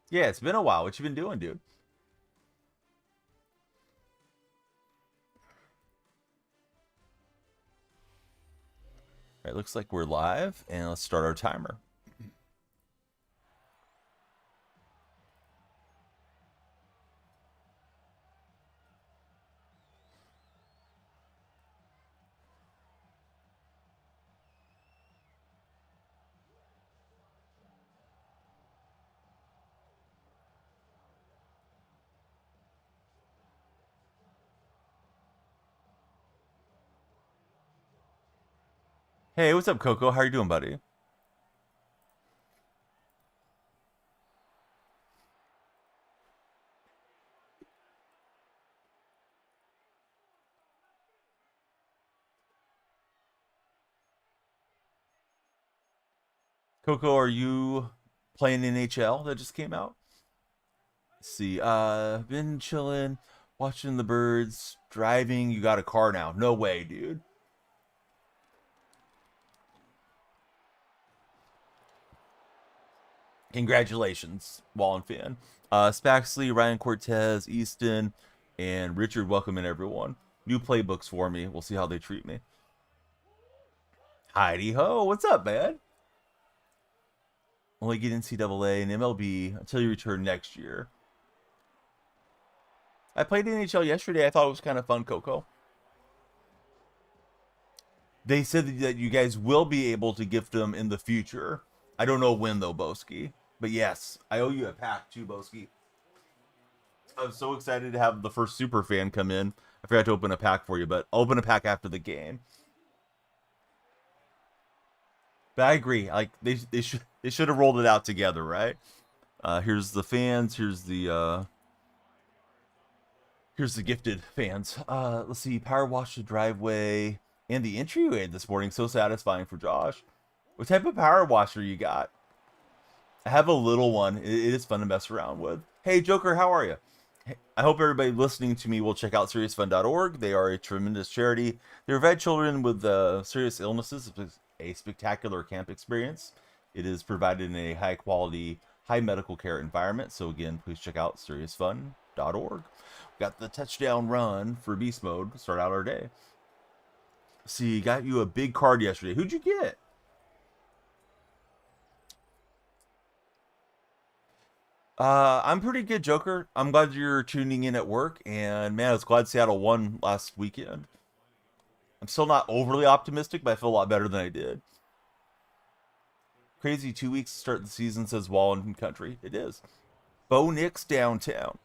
Yeah, it's been a while. What you been doing, dude? All right, looks like we're live, and let's start our timer. Hey, what's up, Coco? How are you doing, buddy? Coco, are you playing NHL that just came out? Let's see. Been chilling, watching the birds, driving. You got a car now? No way, dude. Congratulations, Wallen fan. Spaxley, Ryan Cortez, Easton, and Richard, welcome in everyone. New playbooks for me. We'll see how they treat me. Heidi ho, what's up, man? Only get NCAA and MLB until you return next year. I played NHL yesterday. I thought it was kind of fun, Coco. They said that you guys will be able to gift them in the future. I don't know when though, Boski. But yes, I owe you a pack too, Boski. I was so excited to have the first super fan come in. I forgot to open a pack for you, but I'll open a pack after the game. But I agree. Like they should have rolled it out together, right? Here's the fans. Here's the gifted fans. Let's see. Power wash the driveway and the entryway this morning. So satisfying for Josh. What type of power washer you got? I have a little one. It is fun to mess around with. Hey, Joker, how are you? Hey, I hope everybody listening to me will check out seriousfun.org. They are a tremendous charity. They provide children with serious illnesses a spectacular camp experience. It is provided in a high quality, high medical care environment. So again, please check out seriousfun.org. We got the touchdown run for beast mode to start out our day. See, got you a big card yesterday. Who'd you get? I'm pretty good, Joker. I'm glad you're tuning in at work, and man, I was glad Seattle won last weekend. I'm still not overly optimistic, but I feel a lot better than I did. Crazy 2 weeks to start the season, says Wallen Country. It is. Bo Nix downtown.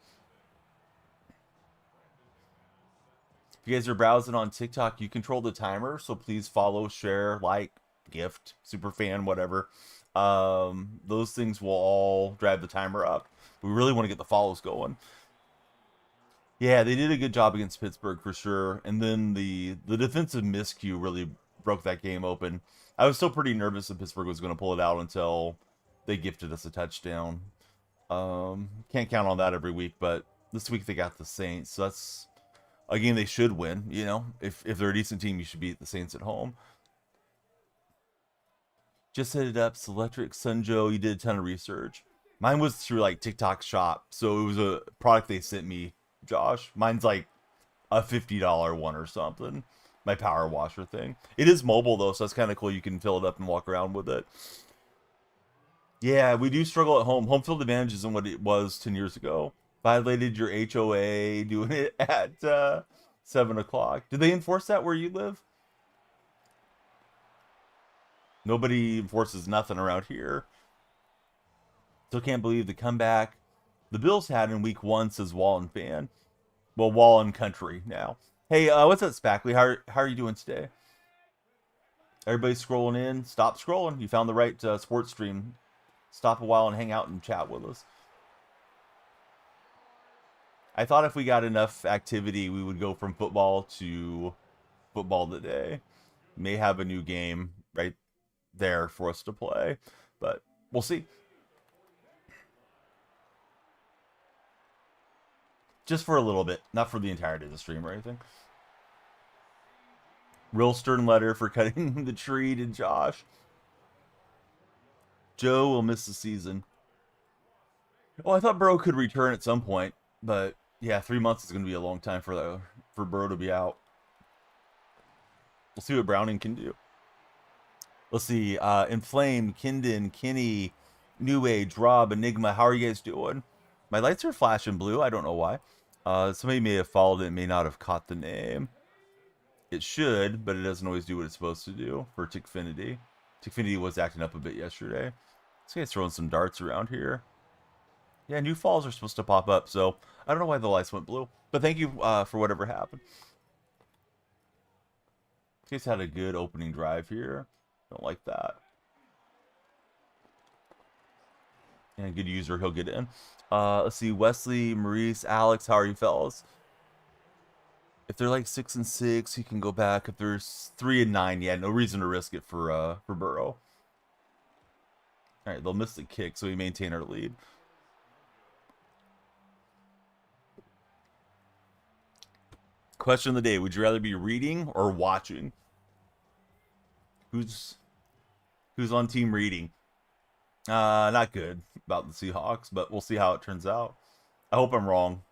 If you guys are browsing on TikTok, you control the timer, so please follow, share, like, gift, super fan, whatever. Those things will all drive the timer up. We really want to get the follows going. Yeah, they did a good job against Pittsburgh for sure. And then the defensive miscue really broke that game open. I was still pretty nervous that Pittsburgh was going to pull it out until they gifted us a touchdown. Can't count on that every week, but this week they got the Saints. So that's a game they should win. You know, if they're a decent team, you should beat the Saints at home. Just set it up. Selectric Sunjo. You did a ton of research. Mine was through like TikTok Shop, so it was a product they sent me. Josh, mine's like a $50 one or something. My power washer thing. It is mobile though, so that's kind of cool. You can fill it up and walk around with it. Yeah, we do struggle at home. Home field advantage isn't what it was 10 years ago. Violated your HOA doing it at 7 o'clock. Did they enforce that where you live? Nobody enforces nothing around here. Still can't believe the comeback the Bills had in week one, says Wallen fan. Well, Wallen country now. Hey, what's up, Spackley? How are you doing today? Everybody scrolling in. Stop scrolling. You found the right sports stream. Stop a while and hang out and chat with us. I thought if we got enough activity, we would go from football to football today. May have a new game right there for us to play, but we'll see. Just for a little bit, not for the entirety of the stream or anything. Real stern letter for cutting the tree to Josh. Joe will miss the season. Oh, I thought Burrow could return at some point, but yeah, 3 months is going to be a long time for Burrow to be out. We'll see what Browning can do. Let's see. Inflame, Kindon, Kinney, New Age, Rob, Enigma. How are you guys doing? My lights are flashing blue. I don't know why. Somebody may have followed it, may not have caught the name. It should, but it doesn't always do what it's supposed to do for Tickfinity. Tickfinity was acting up a bit yesterday. This guy's throwing some darts around here. Yeah, new falls are supposed to pop up, so I don't know why the lights went blue. But thank you for whatever happened. This guy's had a good opening drive here. Don't like that. And good user, he'll get in. Let's see, Wesley, Maurice, Alex, how are you fellas? If they're like 6 and 6, he can go back. If there's 3 and 9, yeah, no reason to risk it for Burrow. All right, they'll miss the kick, so we maintain our lead. Question of the day: would you rather be reading or watching? Who's on team reading? Not good about the Seahawks, but we'll see how it turns out. I hope I'm wrong.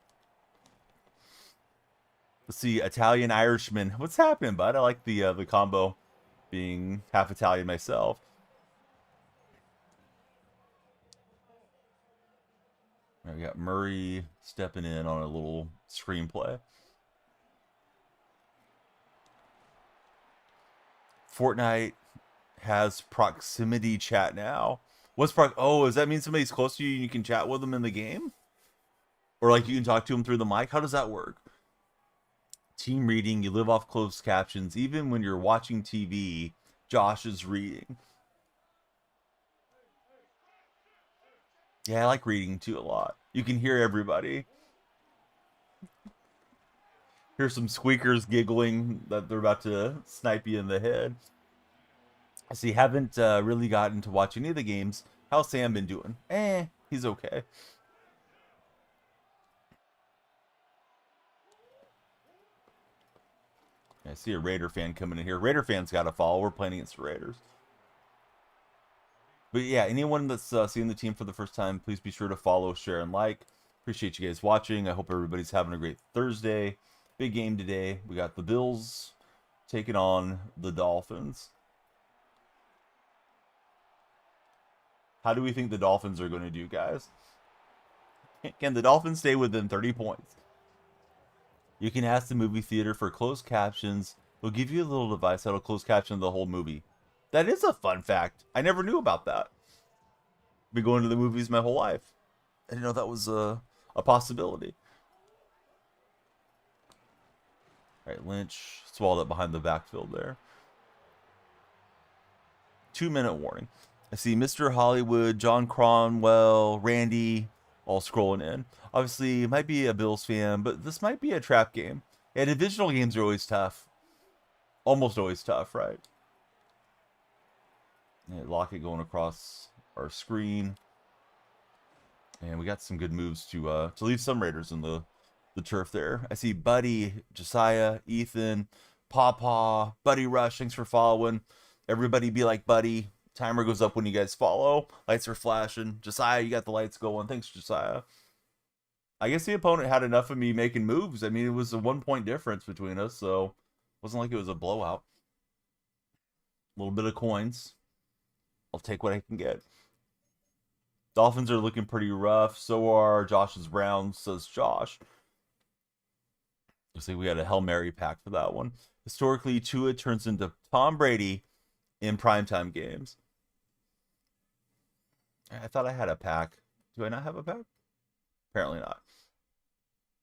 Let's see, Italian Irishman. What's happening, bud? I like the combo, being half Italian myself. Right, we got Murray stepping in on a little screenplay. Fortnite has proximity chat now. What's oh, does that mean somebody's close to you and you can chat with them in the game? Or like you can talk to them through the mic? How does that work? Team reading, you live off closed captions. Even when you're watching TV, Josh is reading. Yeah, I like reading too a lot. You can hear everybody. Hear some squeakers giggling that they're about to snipe you in the head. I see, haven't really gotten to watch any of the games. How's Sam been doing? He's okay. I see a Raider fan coming in here. Raider fans got to follow. We're playing against the Raiders. But yeah, anyone that's seeing the team for the first time, please be sure to follow, share, and like. Appreciate you guys watching. I hope everybody's having a great Thursday. Big game today. We got the Bills taking on the Dolphins. How do we think the Dolphins are going to do, guys? Can the Dolphins stay within 30 points? You can ask the movie theater for closed captions. They'll give you a little device that'll close caption the whole movie. That is a fun fact. I never knew about that. Been going to the movies my whole life. I didn't know that was a possibility. All right, Lynch swallowed up behind the backfield there. 2-minute warning. I see Mr. Hollywood, John Cronwell, Randy, all scrolling in. Obviously, it might be a Bills fan, but this might be a trap game. Yeah, divisional games are always tough. Almost always tough, right? Yeah, Lockett going across our screen. And we got some good moves to leave some Raiders in the turf there. I see Buddy, Josiah, Ethan, Pawpaw, Buddy Rush. Thanks for following. Everybody be like Buddy. Timer goes up when you guys follow. Lights are flashing. Josiah, you got the lights going. Thanks, Josiah. I guess the opponent had enough of me making moves. I mean, it was a 1-point difference between us, so it wasn't like it was a blowout. A little bit of coins. I'll take what I can get. Dolphins are looking pretty rough. So are Josh's Browns, says Josh. Looks like we got a Hail Mary pack for that one. Historically, Tua turns into Tom Brady in primetime games. I thought I had a pack. Do I not have a pack? Apparently not.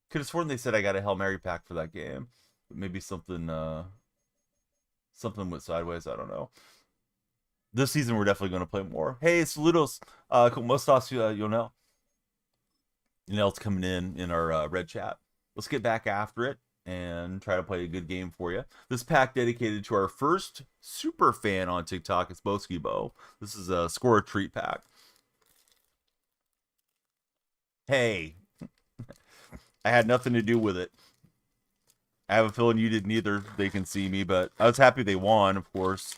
Could have sworn they said I got a Hail Mary pack for that game. But maybe something went sideways. I don't know. This season, we're definitely going to play more. Hey, saludos. ¿Cómo estás, Yonel? Yonel's coming in our red chat. Let's get back after it and try to play a good game for you. This pack dedicated to our first super fan on TikTok. It's Boski Bo. This is a score a treat pack. Hey, I had nothing to do with it. I have a feeling you didn't either. They can see me, but I was happy they won, of course.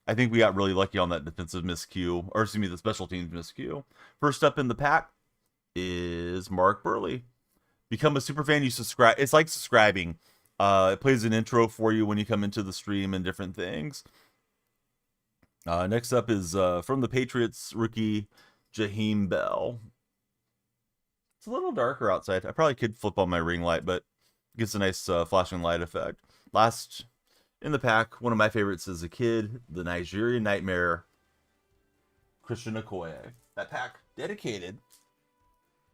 I think we got really lucky on that defensive miscue, or excuse me, the special teams miscue. First up in the pack is Mark Burley. Become a super fan, you subscribe. It's like subscribing. It plays an intro for you when you come into the stream and different things. Next up is from the Patriots rookie Jaheim Bell. It's a little darker outside. I probably could flip on my ring light, but it gives a nice flashing light effect. Last in the pack, one of my favorites as a kid, the Nigerian Nightmare, Christian Okoye. That pack dedicated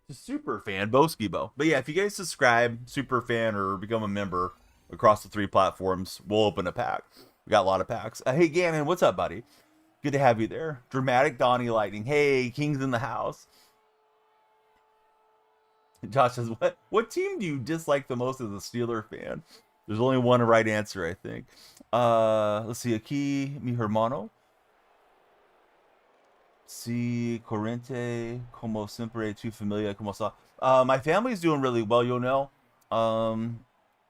to super fan Boskibo. But yeah, if you guys subscribe, super fan, or become a member across the 3 platforms, we'll open a pack. We got a lot of packs. Hey Gannon, what's up, buddy? Good to have you there. Dramatic Donnie Lightning. Hey, King's in the house. Josh says, what team do you dislike the most as a Steeler fan? There's only one right answer, I think. Let's see. Aquí, mi hermano. Si corriente, como siempre, tu familia, como está? My family's doing really well, you know.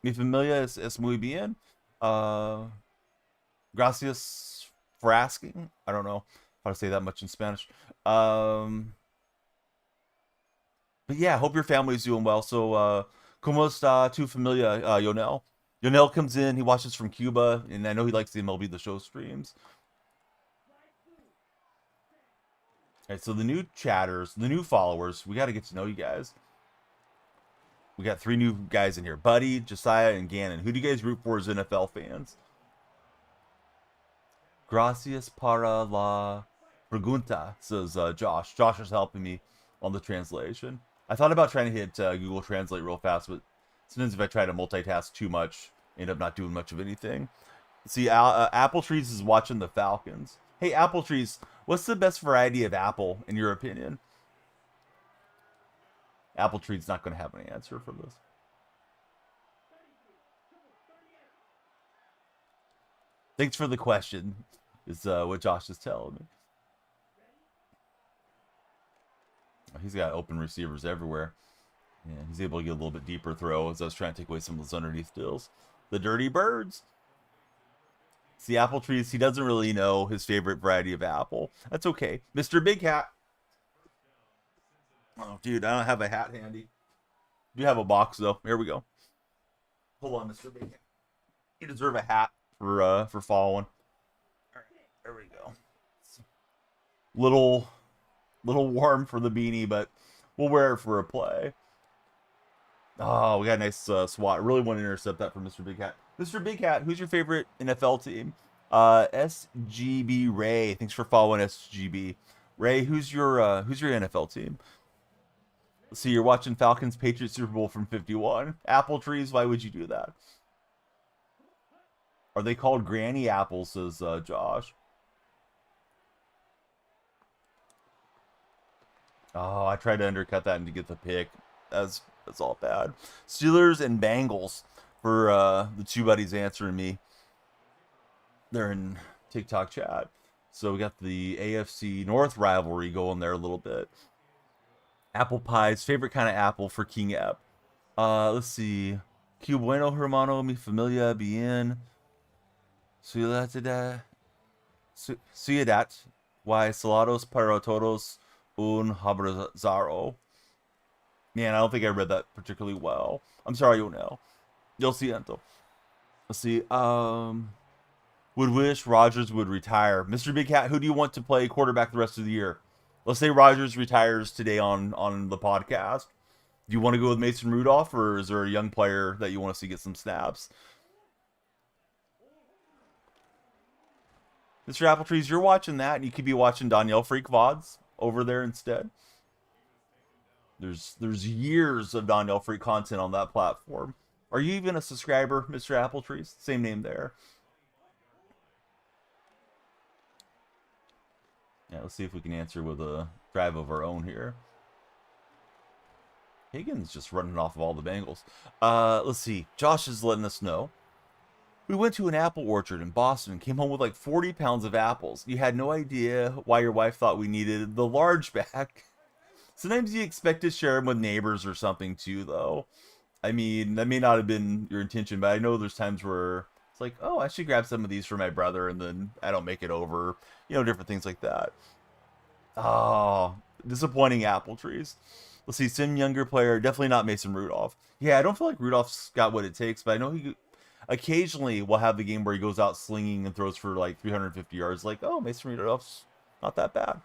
Mi familia es muy bien. Gracias for asking. I don't know how to say that much in Spanish. But yeah, hope your family's doing well. So, como está tu familia, Yonel? Yonel comes in, he watches from Cuba, and I know he likes the MLB The Show streams. All right, so the new chatters, the new followers, we got to get to know you guys. We got 3 new guys in here. Buddy, Josiah, and Gannon. Who do you guys root for as NFL fans? Gracias para la pregunta, says Josh. Josh is helping me on the translation. I thought about trying to hit Google Translate real fast, but sometimes if I try to multitask too much, I end up not doing much of anything. See, Apple Trees is watching the Falcons. Hey, Apple Trees, what's the best variety of apple, in your opinion? Apple Tree's not going to have an answer for this. Thanks for the question, is what Josh is telling me. He's got open receivers everywhere. Yeah, he's able to get a little bit deeper throw as I was trying to take away some of those underneath deals. The Dirty Birds. See, Apple Trees, he doesn't really know his favorite variety of apple. That's okay. Mr. Big Hat. Oh, dude, I don't have a hat handy. I do have a box, though. Here we go. Hold on, Mr. Big Hat. You deserve a hat for following. All right, there we go. Little warm for the beanie, but we'll wear it for a play. Oh, we got a nice swat. Really want to intercept that from Mr. Big Hat. Mr. Big Hat, who's your favorite NFL team? SGB Ray. Thanks for following SGB. Ray, who's your NFL team? Let's see, you're watching Falcons Patriots Super Bowl from 51. Apple Trees, why would you do that? Are they called granny apples, says Josh. Oh, I tried to undercut that and to get the pick. That's all bad. Steelers and Bengals for the 2 buddies answering me. They're in TikTok chat. So we got the AFC North rivalry going there a little bit. Apple pies, favorite kind of apple for King App. Let's see. Que bueno, hermano, mi familia bien. Ciudad. Why salados para todos un abrazaro. Man, I don't think I read that particularly well. I'm sorry, you know. Yo siento. Let's see. Would wish Rodgers would retire. Mr. Big Hat, who do you want to play quarterback the rest of the year? Let's say Rodgers retires today on the podcast. Do you want to go with Mason Rudolph, or is there a young player that you want to see get some snaps? Mr. Appletrees, you're watching that, and you could be watching Danielle Freak VODs over there instead. There's years of Danielle Freak content on that platform. Are you even a subscriber, Mr. Appletrees? Same name there. Yeah, let's see if we can answer with a drive of our own here. Higgins just running off of all the Bengals. Let's see. Josh is letting us know. We went to an apple orchard in Boston and came home with like 40 pounds of apples. You had no idea why your wife thought we needed the large bag. Sometimes you expect to share them with neighbors or something too, though. I mean, that may not have been your intention, but I know there's times where it's like, oh, I should grab some of these for my brother, and then I don't make it over. You know, different things like that. Oh, disappointing apple trees. Let's see, some younger player, definitely not Mason Rudolph. Yeah, I don't feel like Rudolph's got what it takes, but I know he occasionally will have the game where he goes out slinging and throws for like 350 yards. Like, oh, Mason Rudolph's not that bad.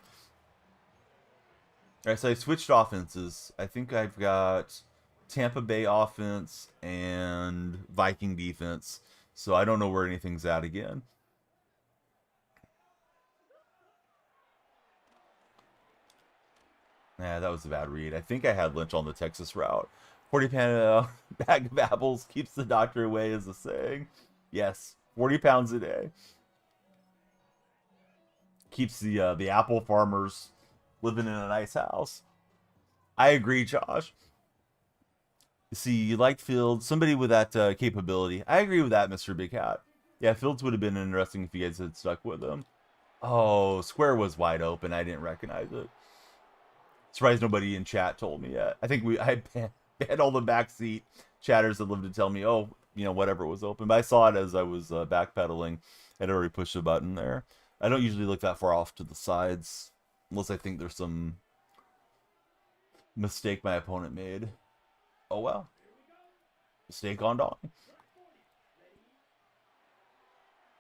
All right, so I switched offenses. I think I've got Tampa Bay offense and Viking defense. So I don't know where anything's at again. Nah, that was a bad read. I think I had Lynch on the Texas route. 40 pound bag of apples keeps the doctor away is the saying. Yes, 40 pounds a day. Keeps the apple farmers living in a nice house. I agree, Josh. See, you liked Fields, somebody with that capability. I agree with that, Mr. Big Hat. Yeah, Fields would have been interesting if you guys had stuck with him. Oh, Square was wide open. I didn't recognize it. Surprised nobody in chat told me yet. I think I had all the backseat chatters that lived to tell me, oh, you know, whatever was open. But I saw it as I was backpedaling. I'd already pushed a button there. I don't usually look that far off to the sides unless I think there's some mistake my opponent made. Oh, well. Mistake on Dawn.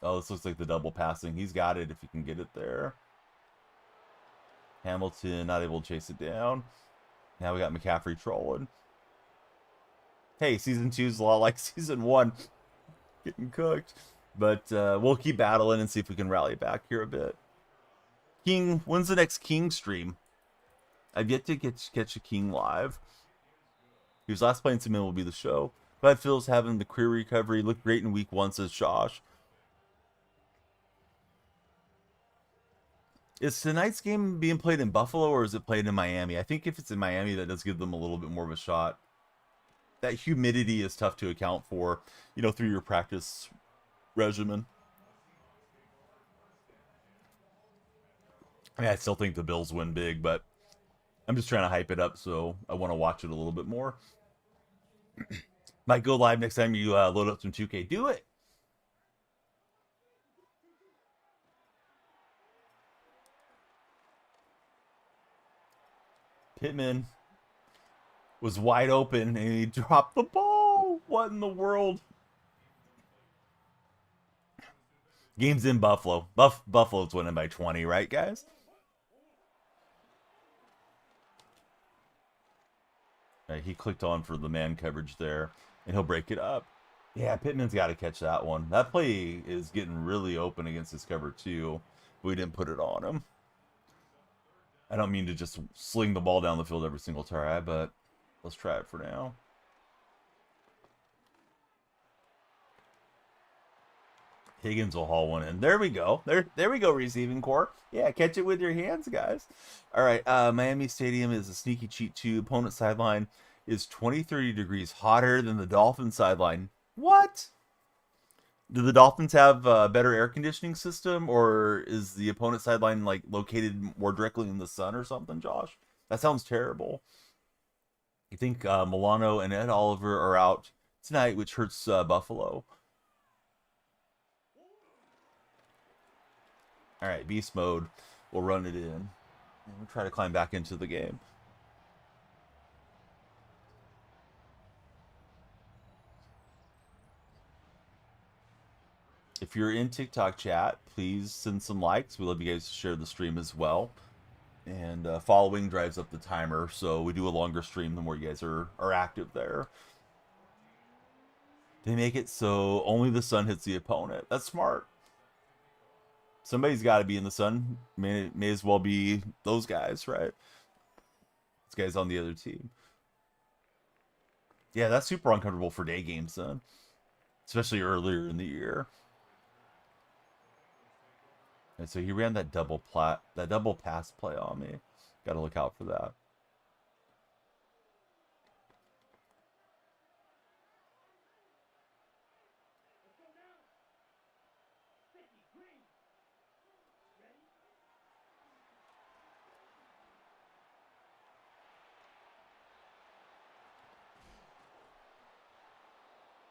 Oh, this looks like the double passing. He's got it if he can get it there. Hamilton not able to chase it down. Now we got McCaffrey trolling. Hey, season 2 is a lot like season 1. Getting cooked. But we'll keep battling and see if we can rally back here a bit. King, when's the next King stream? I've yet to catch a King live. He was last playing Simon will be the show. Glad Phil's having the career recovery. Looked great in week 1, says Josh. Is tonight's game being played in Buffalo or is it played in Miami? I think if it's in Miami, that does give them a little bit more of a shot. That humidity is tough to account for, you know, through your practice regimen. I mean, I still think the Bills win big, but I'm just trying to hype it up, so I want to watch it a little bit more. Might go live next time you load up some 2K. Do it! Pittman was wide open and he dropped the ball. What in the world? Game's in Buffalo. Buffalo's winning by 20, right, guys? He clicked on for the man coverage there, and he'll break it up. Yeah, Pittman's got to catch that one. That play is getting really open against his cover, too. We didn't put it on him. I don't mean to just sling the ball down the field every single try, but let's try it for now. Higgins will haul one in. There we go. There we go, receiving core. Yeah, catch it with your hands, guys. All right, Miami Stadium is a sneaky cheat, too. Opponent sideline is 20-30 degrees hotter than the Dolphins sideline. What? Do the Dolphins have a better air conditioning system, or is the opponent sideline like located more directly in the sun or something, Josh? That sounds terrible. You think Milano and Ed Oliver are out tonight, which hurts Buffalo. All right, beast mode. We'll run it in. And we'll try to climb back into the game. If you're in TikTok chat, please send some likes. We love you guys to share the stream as well. And following drives up the timer, so we do a longer stream the more you guys are active there. They make it so only the sun hits the opponent. That's smart. Somebody's got to be in the sun. May as well be those guys, right? This guy's on the other team. Yeah, that's super uncomfortable for day games, then. Especially earlier in the year. And so he ran that double pass play on me. Got to look out for that.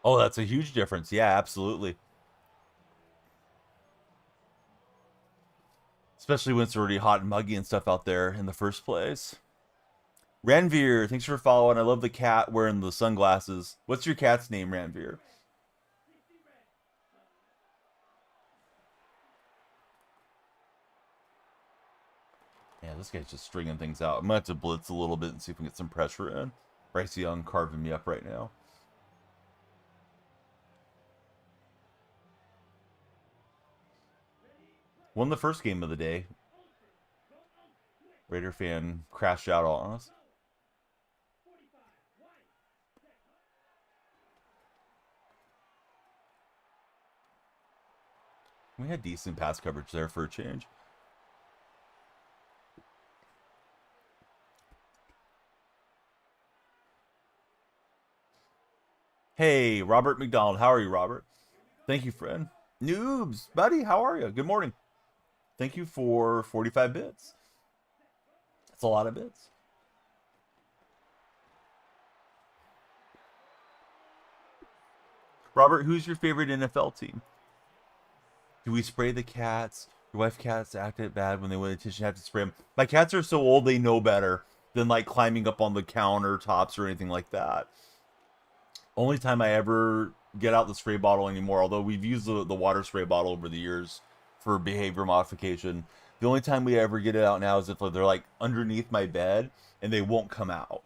Oh, that's a huge difference. Yeah, absolutely. Especially when it's already hot and muggy and stuff out there in the first place. Ranveer, thanks for following. I love the cat wearing the sunglasses. What's your cat's name, Ranveer? Yeah, this guy's just stringing things out. I'm gonna have to blitz a little bit and see if we can get some pressure in. Bryce Young carving me up right now. Won the first game of the day. Raider fan crashed out on us. We had decent pass coverage there for a change. Hey, Robert McDonald. How are you, Robert? Thank you, friend. Noobs, buddy, how are you? Good morning. Thank you for 45 bits. That's a lot of bits. Robert, who's your favorite NFL team? Do we spray the cats? Your wife cats acted bad when they went to tissue. Have to spray them. My cats are so old they know better than like climbing up on the countertops or anything like that. Only time I ever get out the spray bottle anymore, although we've used the water spray bottle over the years for behavior modification. The only time we ever get it out now is if they're like underneath my bed and they won't come out.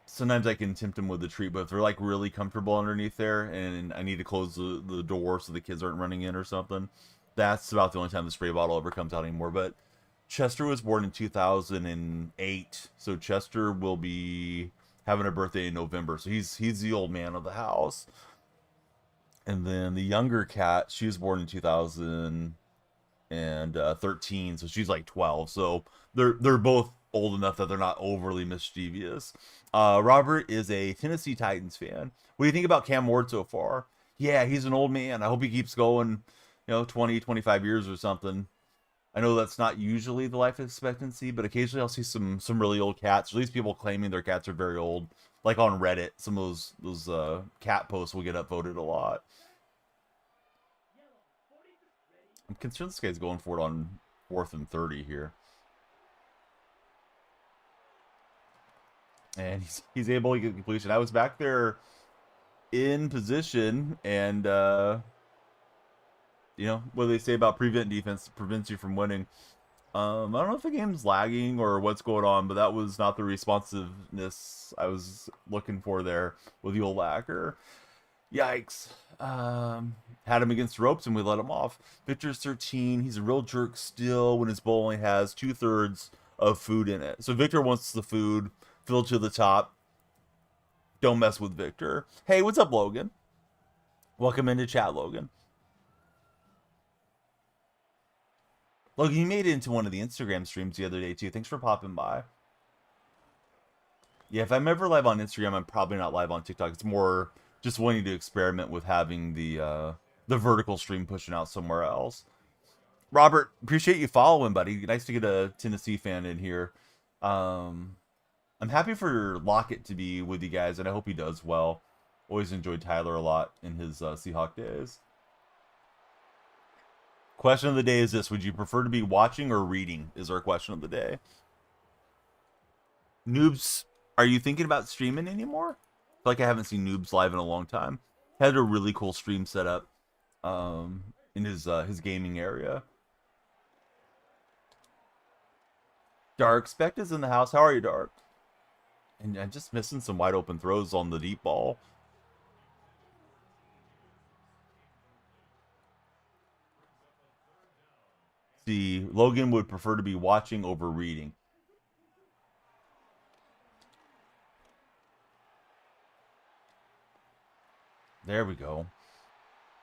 Sometimes I can tempt them with the treat, but if they're like really comfortable underneath there and I need to close the door so the kids aren't running in or something, that's about the only time the spray bottle ever comes out anymore. But Chester was born in 2008, so Chester will be having a birthday in November, so he's the old man of the house. And then the younger cat, she was born in 2013, so she's like 12. So they're both old enough that they're not overly mischievous. Robert is a Tennessee Titans fan. What do you think about Cam Ward so far? Yeah, he's an old man. I hope he keeps going, 20, 25 years or something. I know that's not usually the life expectancy, but occasionally I'll see some really old cats. At least people claiming their cats are very old. Like on Reddit, some of those cat posts will get upvoted a lot. I'm concerned this guy's going for it on 4th and 30 here. And he's able to get completion. I was back there in position, and what do they say about prevent defense prevents you from winning. I don't know if the game's lagging or what's going on, but that was not the responsiveness I was looking for there with the old lagger. Yikes. Had him against ropes and we let him off. Victor's 13. He's a real jerk still when his bowl only has 2/3 of food in it. So Victor wants the food filled to the top. Don't mess with Victor. Hey, what's up, Logan? Welcome into chat, Logan. Logan, you made it into one of the Instagram streams the other day, too. Thanks for popping by. Yeah, if I'm ever live on Instagram, I'm probably not live on TikTok. It's more just wanting to experiment with having the vertical stream pushing out somewhere else. Robert, appreciate you following, buddy. Nice to get a Tennessee fan in here. I'm happy for Lockett to be with you guys, and I hope he does well. Always enjoyed Tyler a lot in his Seahawk days. Question of the day is this: would you prefer to be watching or reading? Is our question of the day. Noobs, are you thinking about streaming anymore? I feel like I haven't seen Noobs live in a long time. Had a really cool stream set up in his gaming area. Dark Spect is in the house. How are you, Dark? And I'm just missing some wide open throws on the deep ball. See, Logan would prefer to be watching over reading. There we go.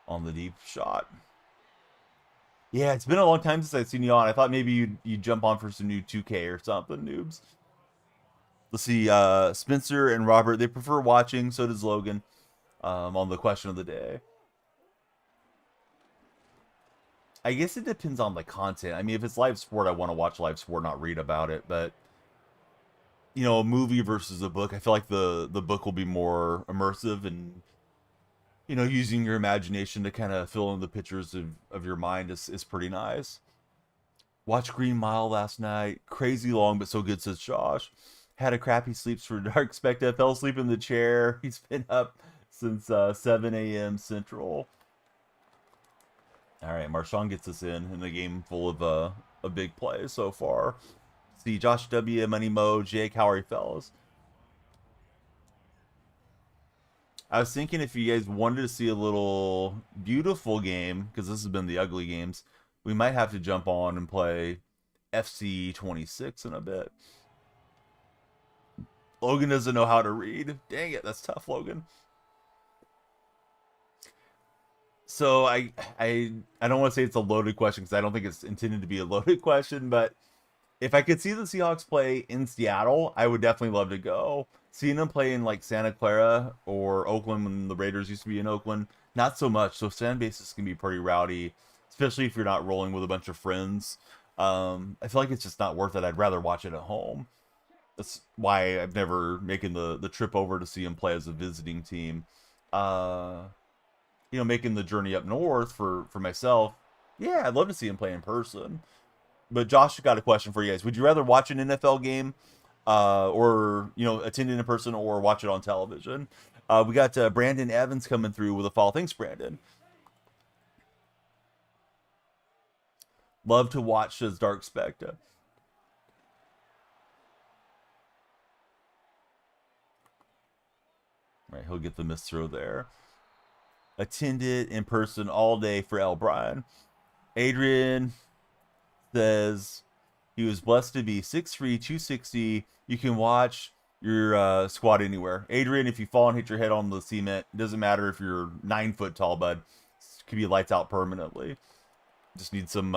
On the deep shot. Yeah, it's been a long time since I've seen you on. I thought maybe you'd jump on for some new 2K or something, Noobs. Let's see, Spencer and Robert, they prefer watching. So does Logan on the question of the day. I guess it depends on the content. I mean, if it's live sport, I want to watch live sport, not read about it. But, a movie versus a book, I feel like the book will be more immersive and, using your imagination to kind of fill in the pictures of your mind is pretty nice. Watched Green Mile last night. Crazy long, but so good, says Josh. Had a crappy sleeps for Dark Spectre. Fell asleep in the chair. He's been up since 7 a.m. Central. All right, Marshawn gets us in a game full of a big play so far. See Josh W, Money Mo, Jake, how are you fellas? I was thinking if you guys wanted to see a little beautiful game, because this has been the ugly games, we might have to jump on and play FC 26 in a bit. Logan doesn't know how to read. Dang it, that's tough, Logan. So I don't want to say it's a loaded question because I don't think it's intended to be a loaded question, but if I could see the Seahawks play in Seattle, I would definitely love to go. Seeing them play in like Santa Clara or Oakland when the Raiders used to be in Oakland, not so much. So fan bases can be pretty rowdy, especially if you're not rolling with a bunch of friends. I feel like it's just not worth it. I'd rather watch it at home. That's why I've never making the trip over to see them play as a visiting team. Making the journey up north for myself. Yeah, I'd love to see him play in person. But Josh got a question for you guys. Would you rather watch an NFL game or, attend it in person or watch it on television? We got Brandon Evans coming through with a follow. Thanks, Brandon. Love to watch as Dark Spectre. All right, he'll get the missed throw there. Attended in person all day for L. Brian. Adrian says he was blessed to be 6'3", 260. You can watch your squad anywhere. Adrian, if you fall and hit your head on the cement, it doesn't matter if you're 9 foot tall, bud. It could be lights out permanently. Just need some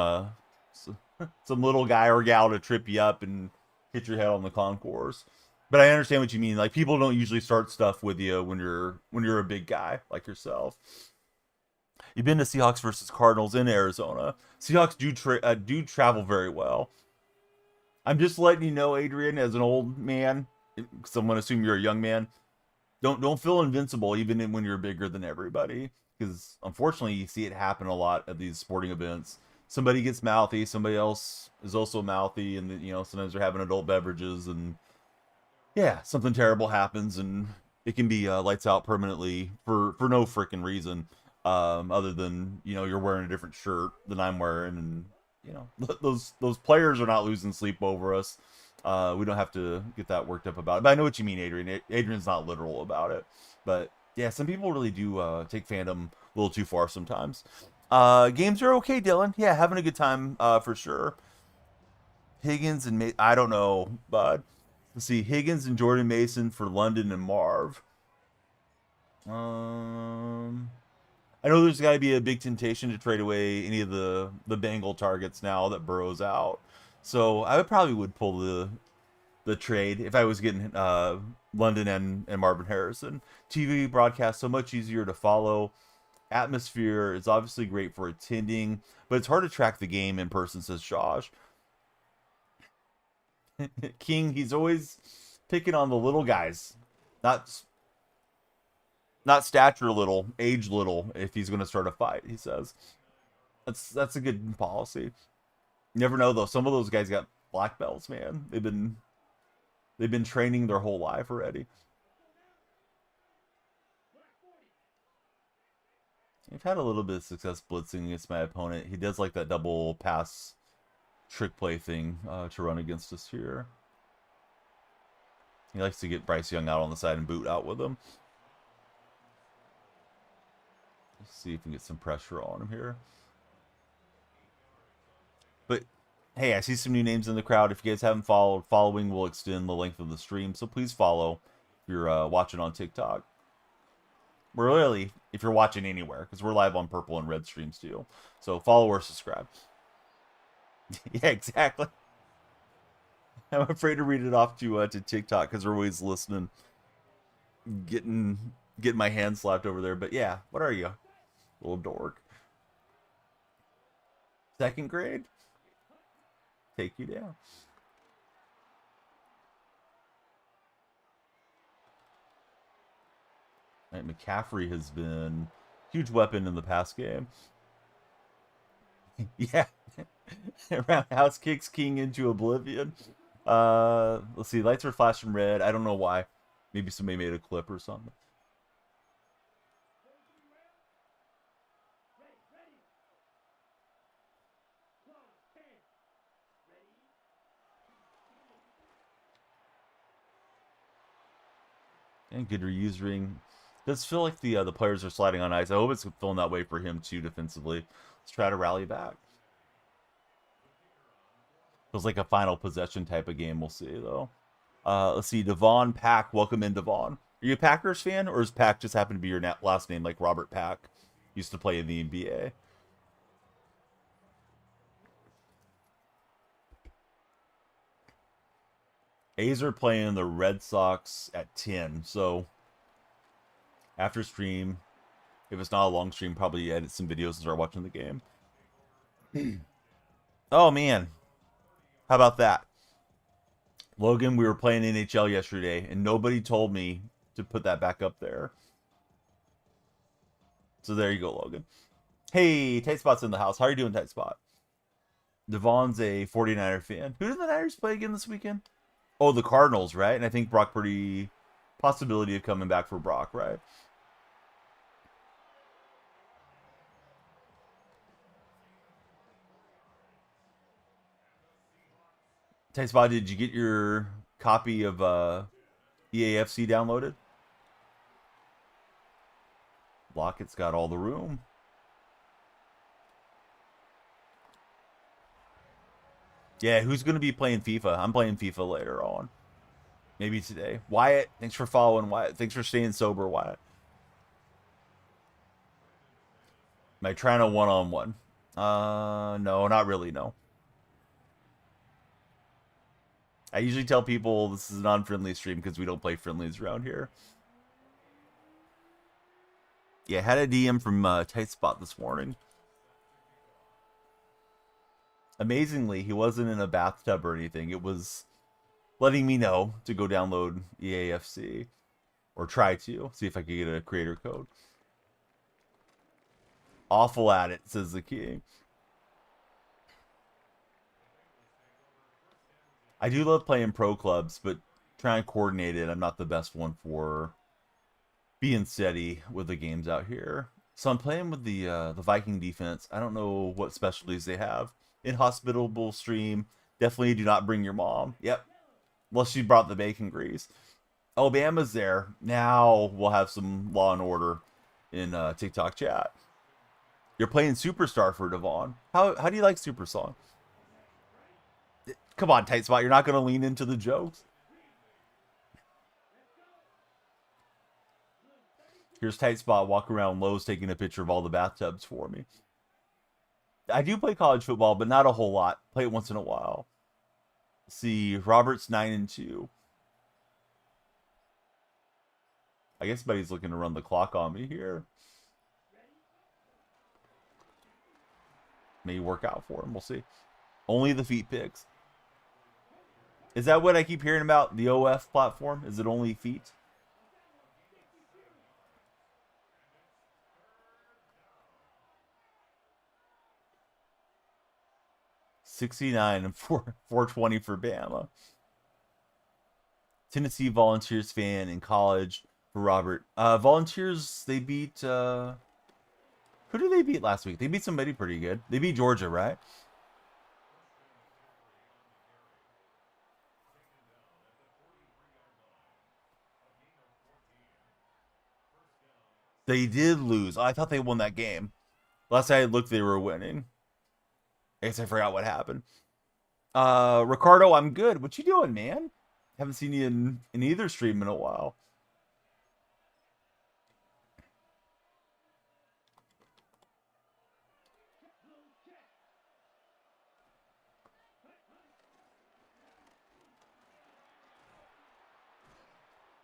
little guy or gal to trip you up and hit your head on the concourse. But I understand what you mean. Like, people don't usually start stuff with you when you're a big guy like yourself. You've been to Seahawks versus Cardinals in Arizona. Seahawks do travel very well. I'm just letting you know, Adrian, as an old man, because I'm going to assume you're a young man, don't feel invincible even when you're bigger than everybody. Because unfortunately, you see it happen a lot at these sporting events. Somebody gets mouthy, somebody else is also mouthy, and sometimes they're having adult beverages, and yeah, something terrible happens, and it can be lights out permanently for no freaking reason, other than you're wearing a different shirt than I'm wearing, and those players are not losing sleep over us. We don't have to get that worked up about it. But I know what you mean, Adrian. Adrian's not literal about it, but yeah, some people really do take fandom a little too far sometimes. Games are okay, Dylan. Yeah, having a good time for sure. Higgins and I don't know, bud. Let's see, Higgins and Jordan Mason for London and Marv. I know there's got to be a big temptation to trade away any of the Bengal targets now that Burrow's out. So I would pull the trade if I was getting London and Marvin Harrison. TV broadcast so much easier to follow. Atmosphere is obviously great for attending, but it's hard to track the game in person, says Josh. King, he's always picking on the little guys, not stature little, age little. If he's going to start a fight, he says that's a good policy. You never know though. Some of those guys got black belts, man. They've been training their whole life already. I've had a little bit of success blitzing against my opponent. He does like that double pass trick play thing to run against us here. He likes to get Bryce Young out on the side and boot out with him. Let's see if we can get some pressure on him here. But hey, I see some new names in the crowd. If you guys haven't followed, following will extend the length of the stream. So please follow if you're watching on TikTok. We're really, if you're watching anywhere, because we're live on purple and red streams too. So follow or subscribe. Yeah, exactly. I'm afraid to read it off to TikTok because we're always listening, getting my hand slapped over there. But yeah, what are you, little dork? 2nd grade? Take you down. All right, McCaffrey has been a huge weapon in the past game. Yeah. Roundhouse kicks King into oblivion. Let's see. Lights are flashing red. I don't know why. Maybe somebody made a clip or something. And good reuse ring. Does feel like the players are sliding on ice. I hope it's feeling that way for him too defensively. Let's try to rally back. Feels like a final possession type of game. We'll see though. Let's see. Devon Pack, welcome in, Devon. Are you a Packers fan, or does Pack just happen to be your last name, like Robert Pack used to play in the NBA? A's are playing the Red Sox at 10, so after stream, if it's not a long stream, probably edit some videos and start watching the game. Oh man, how about that? Logan, we were playing NHL yesterday, and nobody told me to put that back up there. So there you go, Logan. Hey, Tight Spot's in the house. How are you doing, Tight Spot? Devon's a 49er fan. Who did the Niners play again this weekend? Oh, the Cardinals, right? And I think Brock Purdy, possibility of coming back for Brock, right? Tight Spot, did you get your copy of EAFC downloaded? Lockett's got all the room. Yeah, who's going to be playing FIFA? I'm playing FIFA later on. Maybe today. Wyatt, thanks for following, Wyatt. Thanks for staying sober, Wyatt. Am I trying a one-on-one? No, not really, no. I usually tell people this is an unfriendly stream because we don't play friendlies around here. Yeah, had a DM from Tight Spot this morning. Amazingly, he wasn't in a bathtub or anything. It was letting me know to go download EAFC. Or try to. See if I could get a creator code. Awful at it, says the king. I do love playing pro clubs, but trying to coordinate it, I'm not the best one for being steady with the games out here. So I'm playing with the Viking defense. I don't know what specialties they have. Inhospitable stream. Definitely do not bring your mom. Yep. Unless she brought the bacon grease. Alabama's there. Now we'll have some law and order in TikTok chat. You're playing Superstar for Devon. How do you like Super Song? Come on, Tight Spot. You're not going to lean into the jokes. Here's Tight Spot walk around Lowe's taking a picture of all the bathtubs for me. I do play college football, but not a whole lot. Play it once in a while. See, Robert's 9-2. I guess somebody's looking to run the clock on me here. May work out for him. We'll see. Only the feet picks. Is that what I keep hearing about? The OF platform? Is it only feet? $69 and 420 for Bama. Tennessee Volunteers fan in college for Robert. Volunteers, they beat who did they beat last week? They beat somebody pretty good. They beat Georgia, right? They did lose. I thought they won that game. Last I looked, they were winning. I guess I forgot what happened. Ricardo, I'm good. What you doing, man? Haven't seen you in either stream in a while.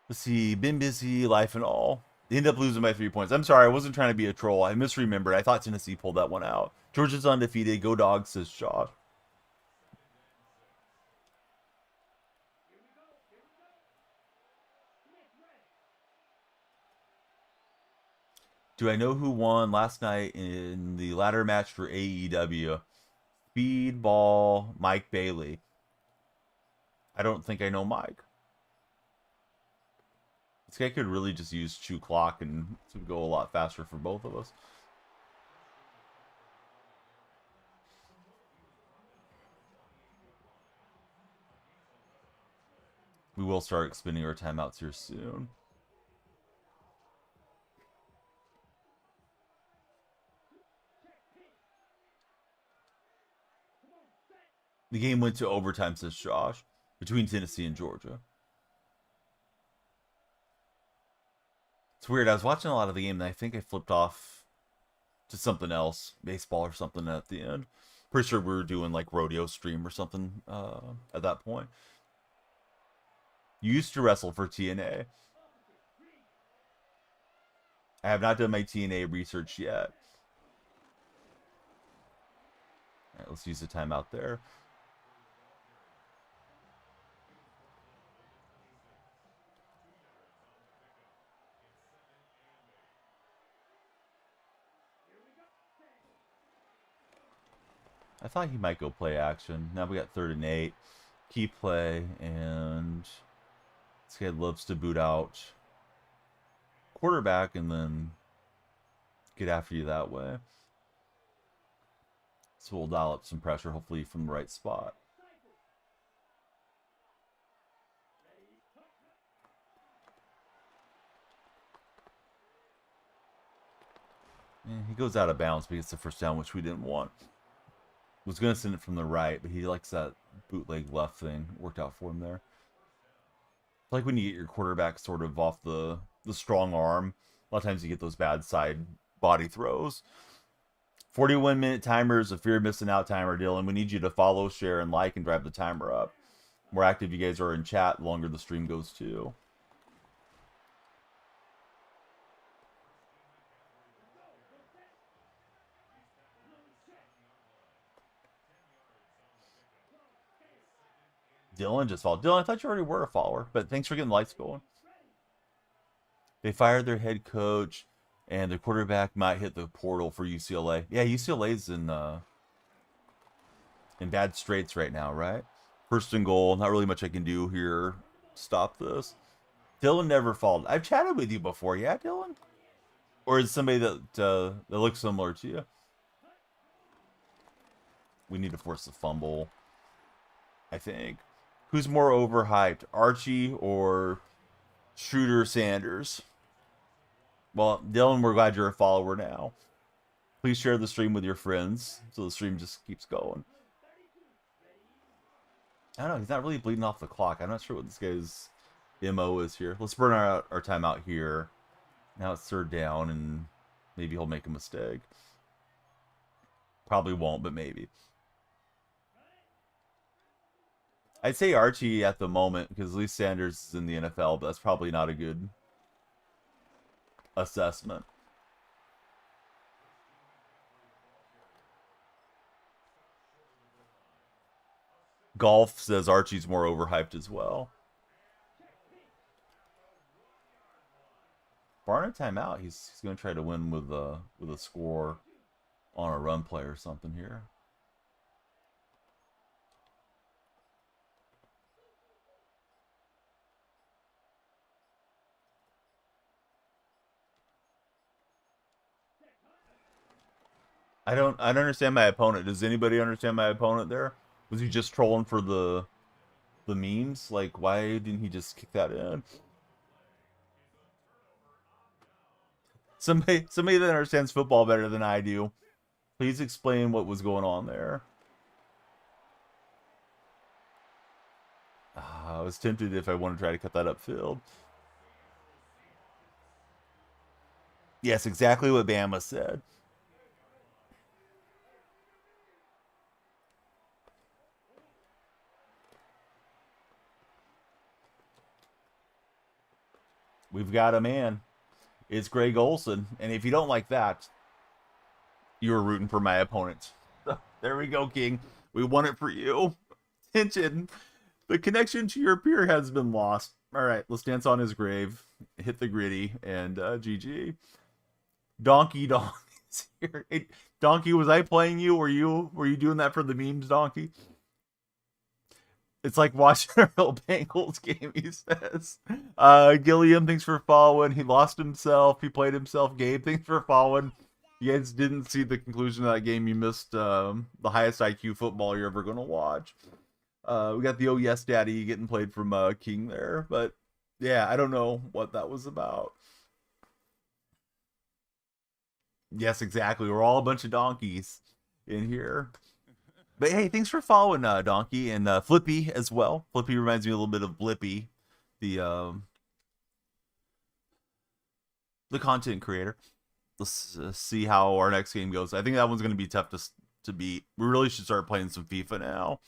Let's see. Been busy, life and all. They end up losing by 3 points. I'm sorry, I wasn't trying to be a troll. I misremembered. I thought Tennessee pulled that one out. Georgia's undefeated. Go Dogs, says Josh. Do I know who won last night in the ladder match for AEW? Speedball Mike Bailey. I don't think I know Mike. This guy could really just use chew clock and it would go a lot faster for both of us. We will start expending our timeouts here soon. The game went to overtime, says Josh, between Tennessee and Georgia. It's weird. I was watching a lot of the game, and I think I flipped off to something else, baseball or something at the end. Pretty sure we were doing like rodeo stream or something at that point. You used to wrestle for TNA. I have not done my TNA research yet. All right, let's use the timeout there. I thought he might go play action. Now we got 3rd and 8. Key play, and this guy loves to boot out quarterback and then get after you that way. So we'll dial up some pressure, hopefully from the right spot. And he goes out of bounds, but he gets the first down, which we didn't want. Was going to send it from the right, but he likes that bootleg left thing. Worked out for him there. It's like when you get your quarterback sort of off the strong arm, a lot of times you get those bad side body throws. 41-minute timer is a fear of missing out timer, Dylan. We need you to follow, share, and like, and drive the timer up. The more active you guys are in chat, the longer the stream goes too. Dylan just followed. Dylan, I thought you already were a follower, but thanks for getting the lights going. They fired their head coach, and the quarterback might hit the portal for UCLA. Yeah, UCLA's in bad straits right now, right? 1st and goal. Not really much I can do here. Stop this. Dylan never followed. I've chatted with you before, yeah, Dylan? Or is somebody that looks similar to you? We need to force the fumble, I think. Who's more overhyped, Archie or Shooter Sanders? Well, Dylan, we're glad you're a follower now. Please share the stream with your friends so the stream just keeps going. I don't know. He's not really bleeding off the clock. I'm not sure what this guy's MO is here. Let's burn our timeout here. Now it's 3rd down, and maybe he'll make a mistake. Probably won't, but maybe. I'd say Archie at the moment, because at least Sanders is in the NFL, but that's probably not a good assessment. Golf says Archie's more overhyped as well. Barring a timeout, he's going to try to win with a score on a run play or something here. I don't understand my opponent. Does anybody understand my opponent there? Was he just trolling for the memes? Like, why didn't he just kick that in? Somebody that understands football better than I do, please explain what was going on there. I was tempted if I want to try to cut that upfield. Yes, exactly what Bama said. We've got a man. It's Greg Olson. And if you don't like that, you're rooting for my opponent. There we go, King. We won it for you. Attention. The connection to your peer has been lost. All right, let's dance on his grave. Hit the gritty, and GG. Donkey is here. Hey, Donkey, was I playing you? Were you doing that for the memes, Donkey? It's like watching a real Bengals game, he says. Gilliam, thanks for following. He lost himself. He played himself. Gabe, thanks for following. You guys didn't see the conclusion of that game. You missed the highest IQ football you're ever going to watch. We got the Oh Yes Daddy getting played from King there. But yeah, I don't know what that was about. Yes, exactly. We're all a bunch of donkeys in here. But hey, thanks for following Donkey and Flippy as well. Flippy reminds me a little bit of Blippy, the content creator. Let's see how our next game goes. I think that one's going to be tough to beat. We really should start playing some FIFA now.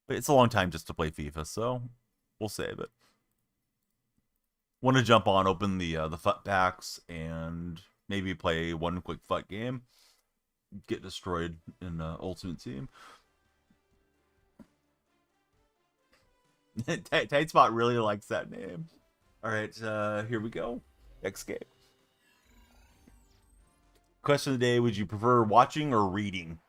But it's a long time just to play FIFA, so we'll save it. Want to jump on, open the FUT packs, and maybe play one quick FUT game. Get destroyed in Ultimate Team. Tight Spot really likes that name. All right, here we go. Next game. Question of the day: would you prefer watching or reading?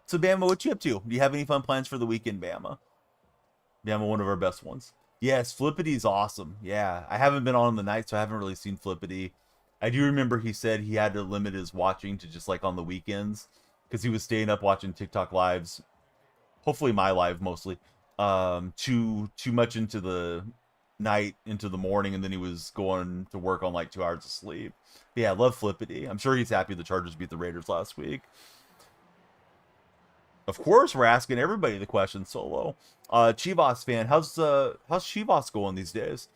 So, Bama, what you up to? Do you have any fun plans for the weekend, Bama? Bama, one of our best ones. Yes, Flippity's awesome. Yeah, I haven't been on the night, so I haven't really seen Flippity. I do remember he said he had to limit his watching to just like on the weekends because he was staying up watching TikTok lives, hopefully my live mostly, too much into the night, into the morning, and then he was going to work on like 2 hours of sleep. But yeah, I love Flippity. I'm sure he's happy the Chargers beat the Raiders last week. Of course, we're asking everybody the question, Solo. Chivas fan, how's Chivas going these days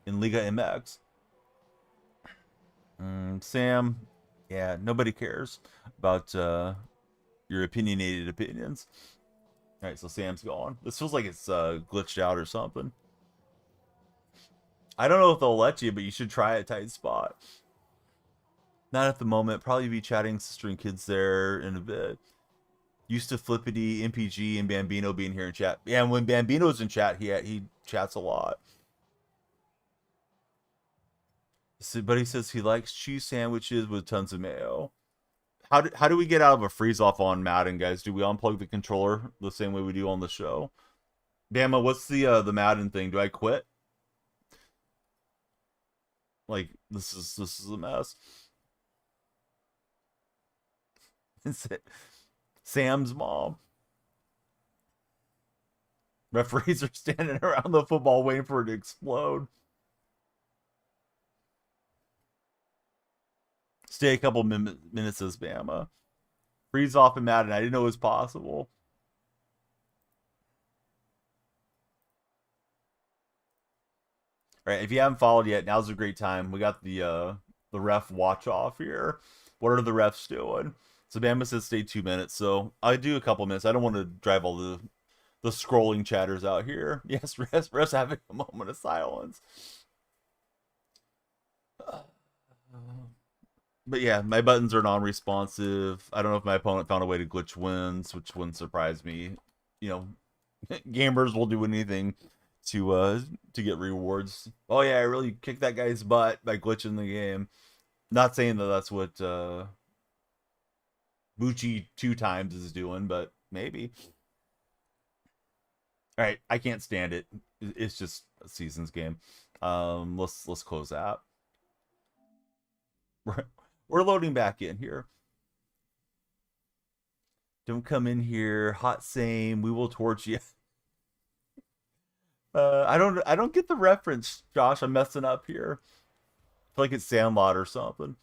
in Liga MX? Sam, yeah, nobody cares about your opinionated opinions. All right, so Sam's gone. This feels like it's glitched out or something. I don't know if they'll let you, but you should try a tight spot. Not at the moment. Probably be chatting sister and kids there in a bit. Used to Flippity, MPG, and Bambino being here in chat. Yeah, and when Bambino's in chat, he chats a lot. So, but he says he likes cheese sandwiches with tons of mayo. How do we get out of a freeze off on Madden, guys? Do we unplug the controller the same way we do on the show? Bama, what's the Madden thing? Do I quit? Like this is a mess. Sam's mom. Referees are standing around the football waiting for it to explode. Stay a couple minutes, says Bama. Freeze off in Madden. I didn't know it was possible. All right, if you haven't followed yet, now's a great time. We got the ref watch off here. What are the refs doing? So Bama says stay 2 minutes, so I do a couple minutes. I don't want to drive all the scrolling chatters out here. Yes, refs having a moment of silence. But yeah, my buttons are non-responsive. I don't know if my opponent found a way to glitch wins, which wouldn't surprise me. You know, gamers will do anything to get rewards. Oh yeah, I really kicked that guy's butt by glitching the game. Not saying that that's what Bucci 2 times is doing, but maybe. All right, I can't stand it. It's just a seasons game. Let's close that. We're loading back in here. Don't come in here hot same. We will torch you. I don't get the reference, Josh. I'm messing up here. I feel like it's Sandlot or something.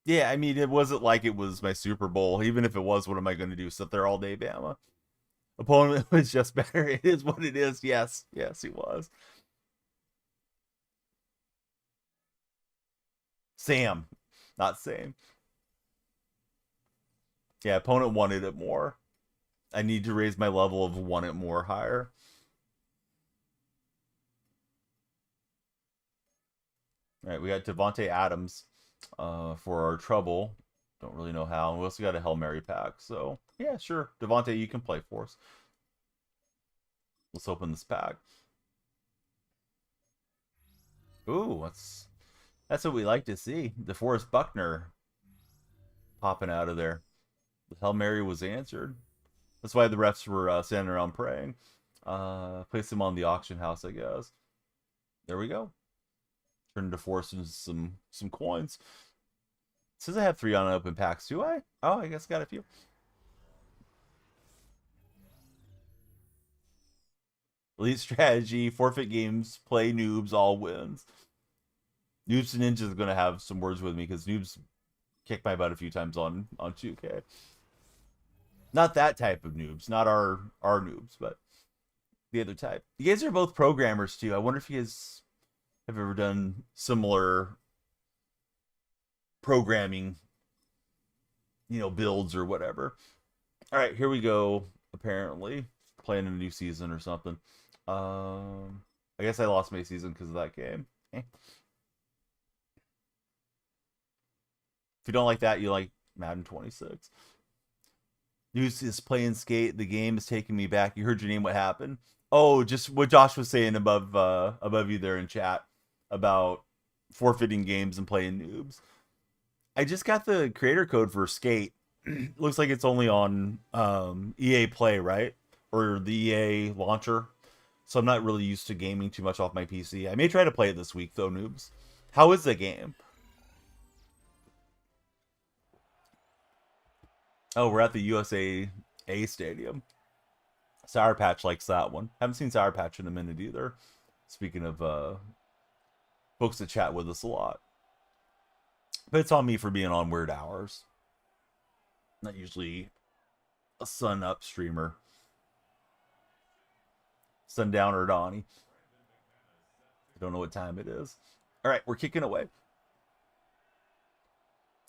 Yeah, I mean, it wasn't like it was my Super Bowl. Even if it was, what am I going to do? Sit there all day, Bama? Opponent was just better. It is what it is. Yes, he was. Sam, not same. Yeah, opponent wanted it more. I need to raise my level of want it more higher. All right, we got Devontae Adams for our trouble. Don't really know how. And we also got a Hail Mary pack. So, yeah, sure. Devontae, you can play for us. Let's open this pack. Ooh, that's what we like to see. DeForest Buckner popping out of there. The Hail Mary was answered. That's why the refs were standing around praying. Place him on the auction house, I guess. There we go. Turn DeForest into some coins. It says I have 3 unopened packs. Do I? Oh, I guess I got a few. Elite strategy, forfeit games, play noobs, all wins. Noobs and Ninjas are going to have some words with me because noobs kicked my butt a few times on 2K. Not that type of noobs, not our noobs, but the other type. You guys are both programmers too. I wonder if you guys have ever done similar programming, builds or whatever. All right, here we go. Apparently, playing a new season or something. I guess I lost my season because of that game. If you don't like that, you like Madden 26. News is playing skate. The game is taking me back. You heard your name. What happened? Oh, just what Josh was saying above you there in chat about forfeiting games and playing noobs. I just got the creator code for Skate. Looks like it's only on EA Play, right? Or the EA launcher. So I'm not really used to gaming too much off my PC. I may try to play it this week, though, noobs. How is the game? Oh, we're at the USA A Stadium. Sour Patch likes that one. Haven't seen Sour Patch in a minute either. Speaking of folks that chat with us a lot. But it's on me for being on weird hours. Not usually a sun up streamer. Sundown or Donnie. I don't know what time it is. All right, we're kicking away.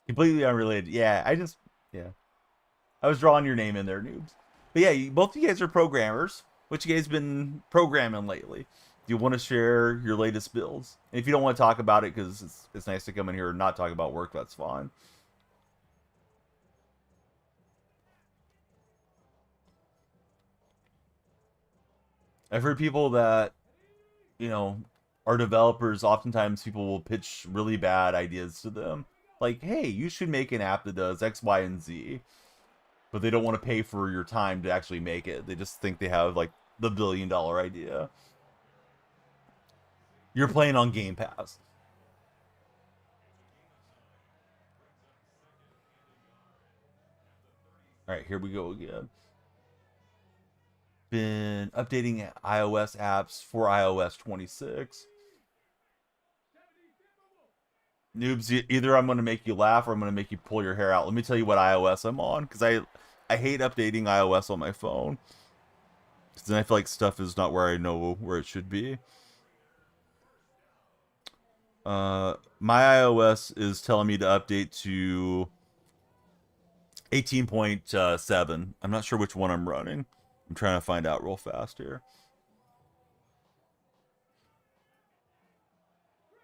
Completely unrelated. Yeah, I was drawing your name in there, noobs. But yeah, both of you guys are programmers. What you guys been programming lately? Do you want to share your latest builds? And if you don't want to talk about it because it's nice to come in here and not talk about work, that's fine. I've heard people that, are developers. Oftentimes people will pitch really bad ideas to them. Like, hey, you should make an app that does X, Y, and Z. But they don't want to pay for your time to actually make it. They just think they have, like, the $1 billion idea. You're playing on Game Pass. Alright, here we go again. Been updating iOS apps for iOS 26. Noobs, either I'm going to make you laugh or I'm going to make you pull your hair out. Let me tell you what iOS I'm on, because I hate updating iOS on my phone. Because then I feel like stuff is not where I know where it should be. My iOS is telling me to update to 18.7. I'm not sure which one I'm running. I'm trying to find out real fast here.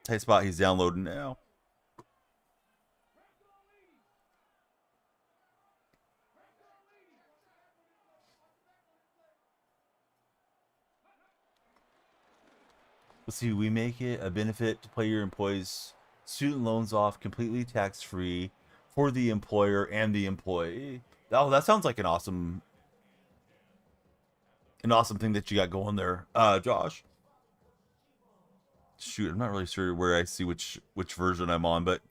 Tight spot, he's downloading now. Let's see, we make it a benefit to pay your employees' student loans off completely tax-free for the employer and the employee. Oh, that sounds like an awesome thing that you got going there, Josh. Shoot, I'm not really sure where I see which version I'm on, but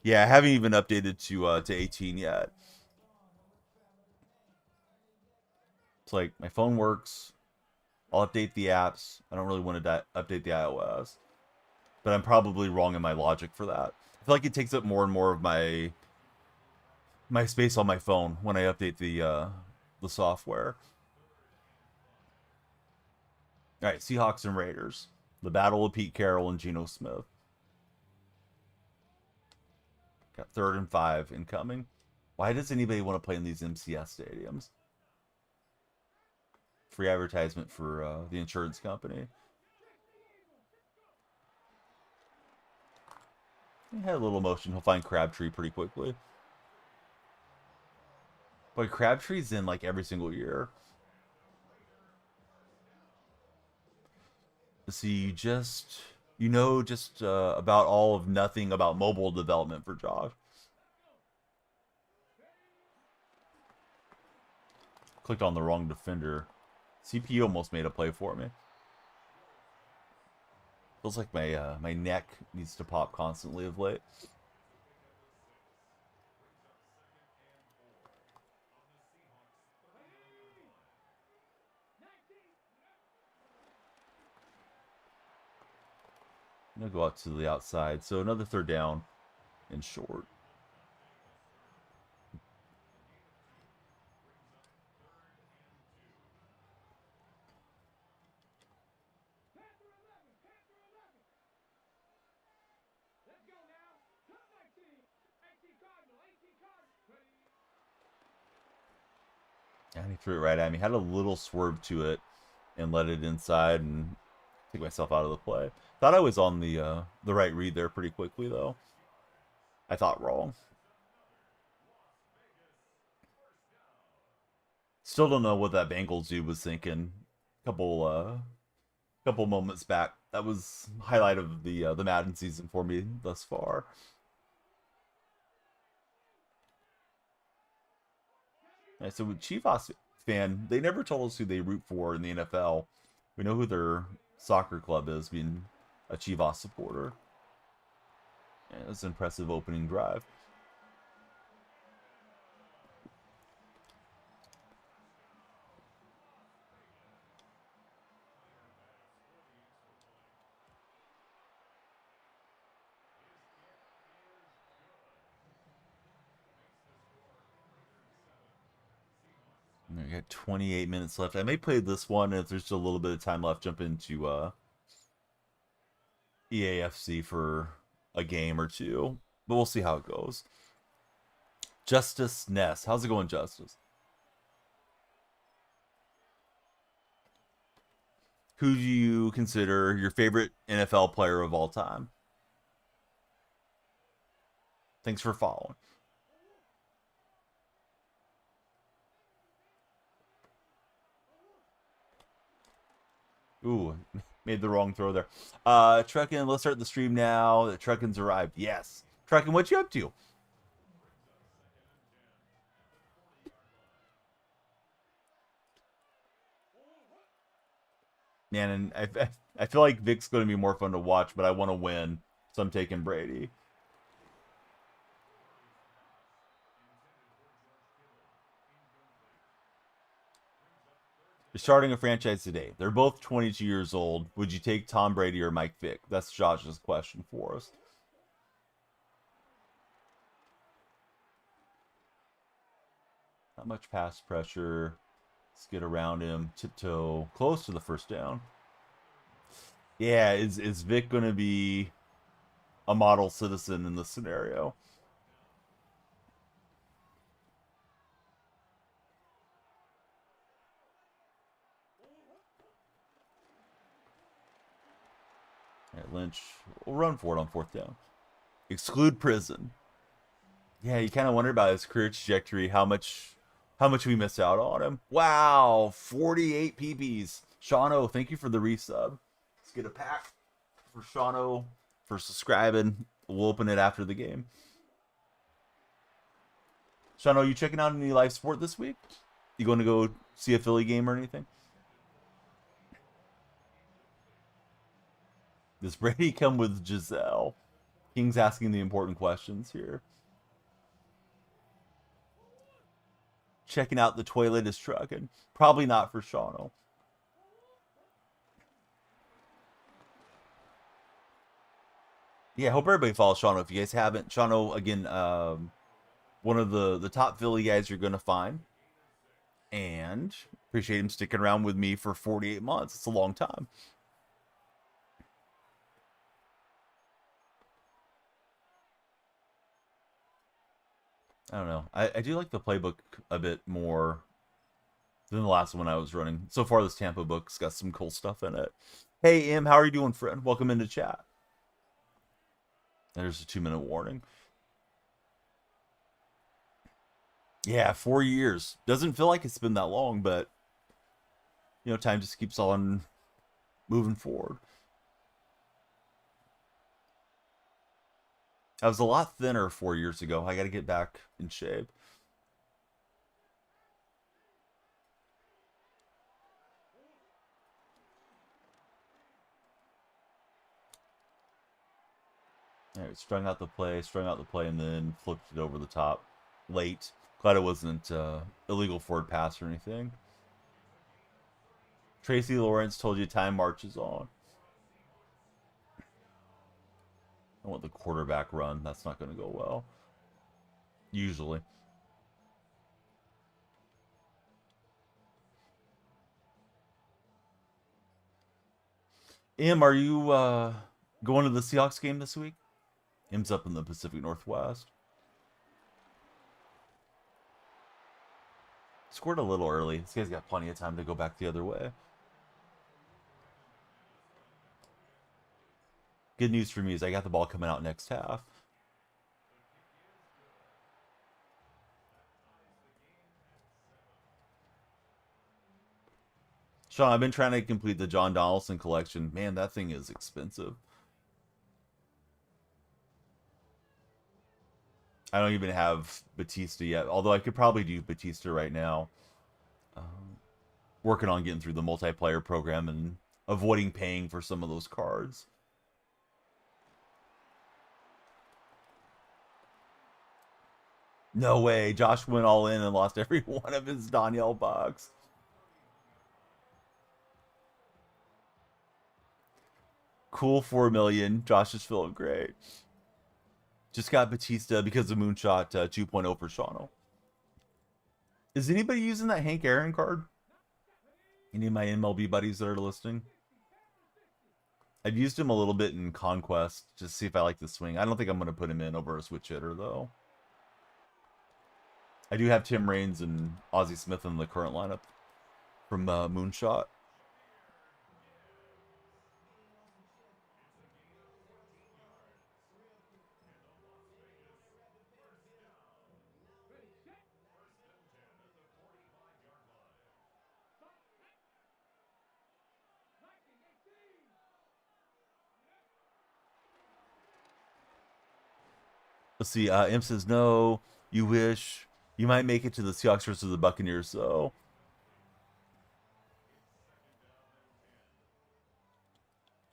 yeah, I haven't even updated to 18 yet. It's like my phone works. I'll update the apps. I don't really want to update the iOS, but I'm probably wrong in my logic for that. I feel like it takes up more and more of my space on my phone when I update the software. All right, Seahawks and Raiders. The battle of Pete Carroll and Geno Smith. Got 3rd and 5 incoming. Why does anybody want to play in these MCS stadiums? Free advertisement for the insurance company. He had a little motion. He'll find Crabtree pretty quickly. Boy, Crabtree's in like every single year. So just about all of nothing about mobile development for Josh. Clicked on the wrong defender. CPU almost made a play for me. Feels like my neck needs to pop constantly of late. I'm gonna go out to the outside. So another third down and short. And he threw it right at me. Had a little swerve to it and let it inside and take myself out of the play. Thought I was on the right read there pretty quickly though. I thought wrong. Still don't know what that Bengals dude was thinking. Couple moments back. That was highlight of the Madden season for me thus far. Yeah, so with Chivas fan, they never told us who they root for in the NFL. We know who their soccer club is, being a Chivas supporter. Yeah, it was an impressive opening drive. We got 28 minutes left. I may play this one, and if there's still a little bit of time left, jump into EAFC for a game or two. But we'll see how it goes. Justice Ness. How's it going, Justice? Who do you consider your favorite NFL player of all time? Thanks for following. Ooh, made the wrong throw there. Truckin', let's start the stream now. The Truckin's arrived. Yes. Truckin', what you up to? Man, and I feel like Vic's going to be more fun to watch, but I want to win, so I'm taking Brady. You're starting a franchise today. They're both 22 years old. Would you take Tom Brady or Mike Vick? That's Josh's question for us. Not much pass pressure. Let's get around him. Tiptoe. Close to the first down. Yeah, is Vic going to be a model citizen in this scenario? All right, Lynch will run for it on fourth down. Exclude prison. Yeah, you kind of wonder about his career trajectory, how much we missed out on him. Wow, 48 PPs. Shano, thank you for the resub. Let's get a pack for Shano for subscribing. We'll open it after the game. Shano, you checking out any live sport this week? You going to go see a Philly game or anything? Does Brady come with Giselle? King's asking the important questions here. Checking out the toilet is trucking. Probably not for Shano. Yeah, hope everybody follows Shano. If you guys haven't, Shano, again, one of the top Philly guys you're going to find. And appreciate him sticking around with me for 48 months. It's a long time. I don't know. I do like the playbook a bit more than the last one I was running. So far, this Tampa book's got some cool stuff in it. Hey, Im, how are you doing, friend? Welcome into chat. There's a 2-minute warning. Yeah, 4 years. Doesn't feel like it's been that long, but, time just keeps on moving forward. I was a lot thinner 4 years ago. I got to get back in shape. All right, strung out the play, and then flipped it over the top late. Glad it wasn't illegal forward pass or anything. Tracy Lawrence told you time marches on. I want the quarterback run. That's not going to go well. Usually. Em, are you going to the Seahawks game this week? Em's up in the Pacific Northwest. Scored a little early. This guy's got plenty of time to go back the other way. Good news for me is I got the ball coming out next half. Sean, I've been trying to complete the John Donaldson collection. Man, that thing is expensive. I don't even have Batista yet, although I could probably do Batista right now. Working on getting through the multiplayer program and avoiding paying for some of those cards. No way. Josh went all in and lost every one of his Danielle bucks. Cool 4 million. Josh is feeling great. Just got Batista because of Moonshot 2.0 for Shawno. Is anybody using that Hank Aaron card? Any of my MLB buddies that are listening? I've used him a little bit in Conquest just to see if I like the swing. I don't think I'm going to put him in over a switch hitter, though. I do have Tim Raines and Ozzie Smith in the current lineup from Moonshot. Let's see. Imp says, no, you wish. You might make it to the Seahawks versus the Buccaneers, though.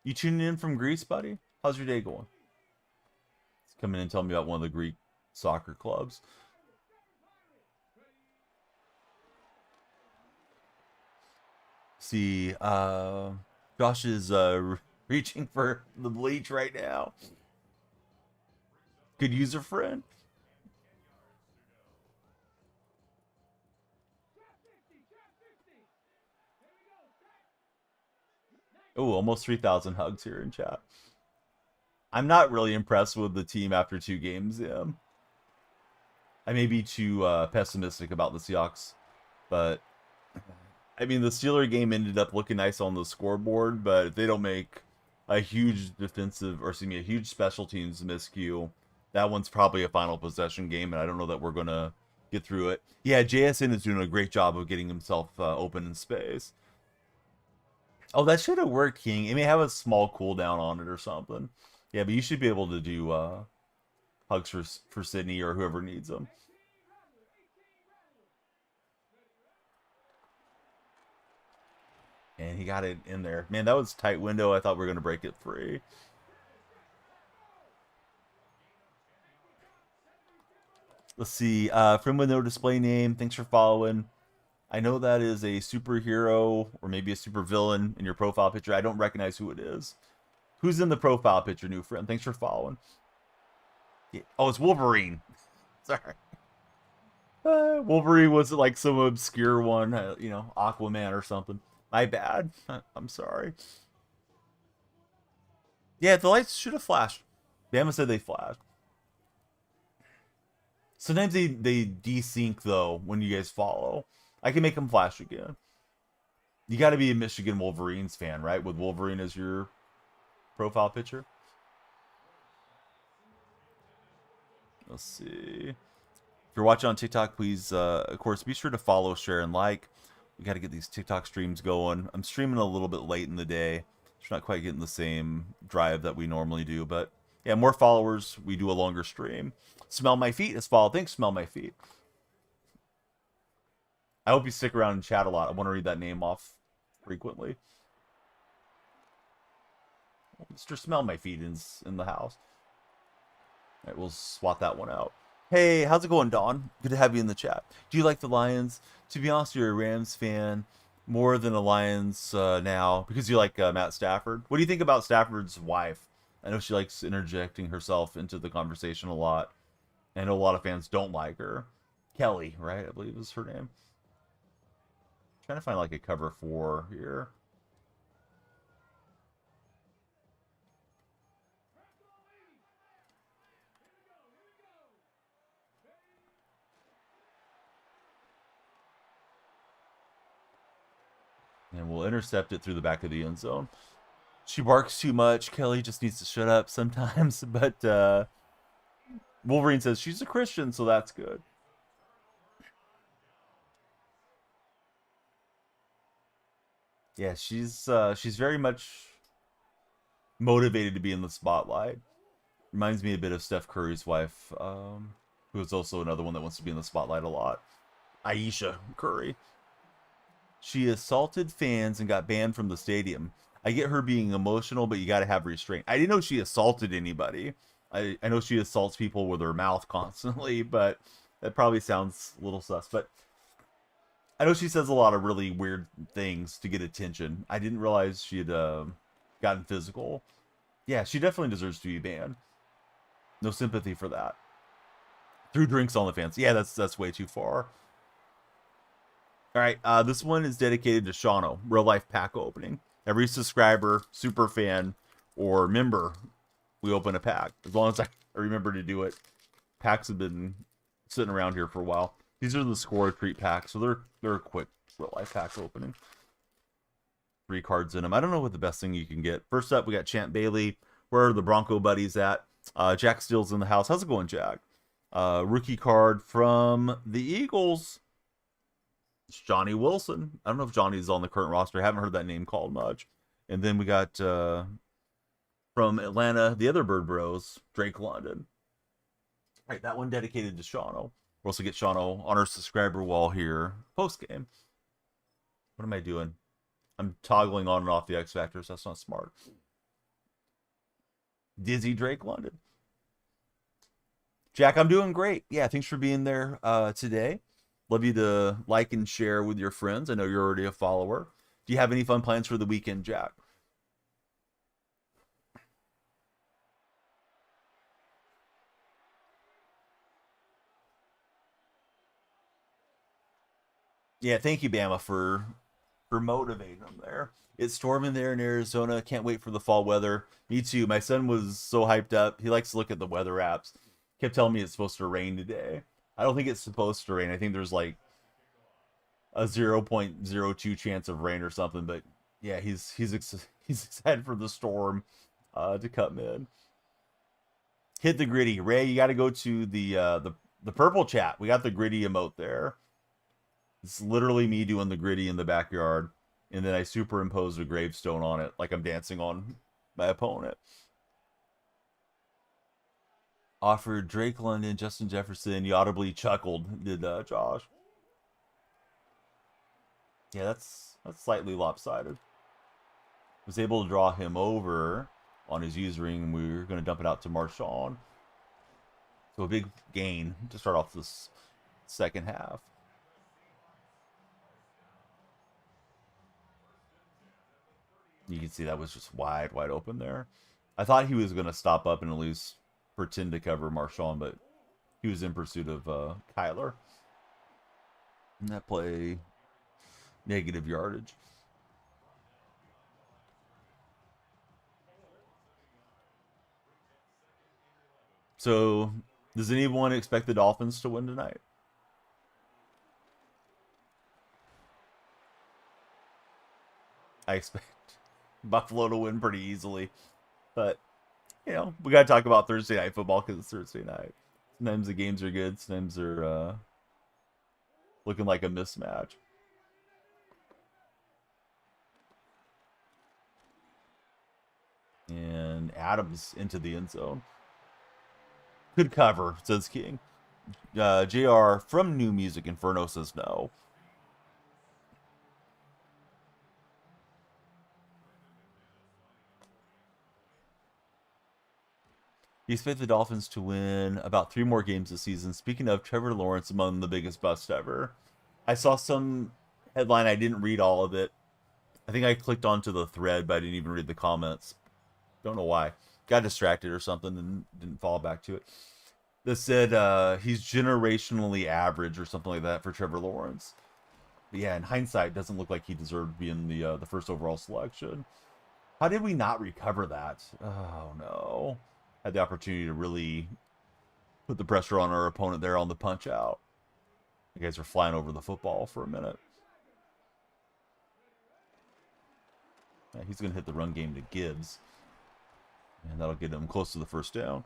You tuning in from Greece, buddy? How's your day going? He's coming in and telling me about one of the Greek soccer clubs. See, Josh is reaching for the bleach right now. Good user friend. Oh, almost 3,000 hugs here in chat. I'm not really impressed with the team after 2 games. Yeah. I may be too pessimistic about the Seahawks, but I mean, the Steeler game ended up looking nice on the scoreboard, but if they don't make a huge defensive, or excuse me, a huge special teams miscue, that one's probably a final possession game, and I don't know that we're going to get through it. Yeah, JSN is doing a great job of getting himself open in space. Oh, that should have worked, King. It may have a small cooldown on it or something. Yeah, but you should be able to do hugs for Sydney or whoever needs them. And he got it in there. Man, that was a tight window. I thought we were going to break it free. Let's see. Friend with no display name. Thanks for following. I know that is a superhero or maybe a supervillain in your profile picture. I don't recognize who it is. Who's in the profile picture, new friend? Thanks for following. Yeah. Oh, it's Wolverine. Sorry. Wolverine was like some obscure one, you know, Aquaman or something. My bad. I'm sorry. Yeah, the lights should have flashed. Bama said they flashed. Sometimes they desync, though, when you guys follow. I can make them flash again. You got to be a Michigan Wolverines fan, right? With Wolverine as your profile picture. Let's see. If you're watching on TikTok, please, of course, be sure to follow, share, and like. We got to get these TikTok streams going. I'm streaming a little bit late in the day. It's not quite getting the same drive that we normally do, but Yeah, more followers, we do a longer stream. Smell My Feet has followed. Thanks, Smell My Feet. I hope you stick around and chat a lot. I want to read that name off frequently. Mr. Smell My Feet is in the house. All right, we'll swat that one out. Hey, how's it going, Dawn? Good to have you in the chat. Do you like the Lions? To be honest, you're a Rams fan more than a Lions now because you like Matt Stafford. What do you think about Stafford's wife? I know she likes interjecting herself into the conversation a lot. I know a lot of fans don't like her. Kelly, right? I believe is her name. Trying to find like a cover 4 here. And we'll intercept it through the back of the end zone. She barks too much. Kelly just needs to shut up sometimes. But Wolverine says she's a Christian, so that's good. Yeah, she's very much motivated to be in the spotlight. Reminds me a bit of Steph Curry's wife, who is also another one that wants to be in the spotlight a lot. Aisha Curry. She assaulted fans and got banned from the stadium. I get her being emotional, but you got to have restraint. I didn't know she assaulted anybody. I know she assaults people with her mouth constantly, but that probably sounds a little sus. But I know she says a lot of really weird things to get attention. I didn't realize she had gotten physical. Yeah, she definitely deserves to be banned. No sympathy for that. Threw drinks on the fans. Yeah, that's way too far. All right, this one is dedicated to Shauno. Real life pack opening. Every subscriber, super fan, or member, we open a pack. As long as I remember to do it. Packs have been sitting around here for a while. These are the score treat packs, so they're a quick real life pack opening. 3 cards in them. I don't know what the best thing you can get. First up, we got Champ Bailey. Where are the Bronco buddies at? Jack Steele's in the house. How's it going, Jack? Rookie card from the Eagles. It's Johnny Wilson. I don't know if Johnny's on the current roster. I haven't heard that name called much. And then we got from Atlanta, the other Bird Bros, Drake London. All right, that one dedicated to Shauno. We'll also get Shauno on our subscriber wall here post game. What am I doing? I'm toggling on and off the X Factors. That's not smart. Dizzy Drake London. Jack, I'm doing great. Yeah, thanks for being there today. Love you to like and share with your friends. I know you're already a follower. Do you have any fun plans for the weekend, Jack? Yeah, thank you, Bama, for motivating them there. It's storming there in Arizona. Can't wait for the fall weather. Me too. My son was so hyped up. He likes to look at the weather apps. Kept telling me it's supposed to rain today. I don't think it's supposed to rain. I think there's like a 0.02 chance of rain or something. But yeah, he's excited for the storm to come in. Hit the gritty. Ray, you got to go to the purple chat. We got the gritty emote there. It's literally me doing the gritty in the backyard, and then I superimpose a gravestone on it like I'm dancing on my opponent. Offered Drake London, Justin Jefferson. You audibly chuckled, did Josh. Yeah, that's slightly lopsided. Was able to draw him over on his user ring, and we were going to dump it out to Marshawn. So a big gain to start off this second half. You can see that was just wide open there. I thought he was going to stop up and at least pretend to cover Marshawn, but he was in pursuit of Kyler. And that play, negative yardage. So, does anyone expect the Dolphins to win tonight? I expect Buffalo to win pretty easily. But, you know, we got to talk about Thursday Night Football because it's Thursday night. Sometimes the games are good. Sometimes they're looking like a mismatch. And Adams into the end zone. Could cover, says King. JR from New Music Inferno says no. He expects the Dolphins to win about 3 more games this season. Speaking of, Trevor Lawrence among the biggest busts ever. I saw some headline. I didn't read all of it. I think I clicked onto the thread, but I didn't even read the comments. Don't know why. Got distracted or something and didn't fall back to it. That said he's generationally average or something like that for Trevor Lawrence. But yeah, in hindsight, it doesn't look like he deserved being the first overall selection. How did we not recover that? Oh no. Had the opportunity to really put the pressure on our opponent there on the punch out. You guys are flying over the football for a minute. Yeah, he's going to hit the run game to Gibbs. And that'll get him close to the first down.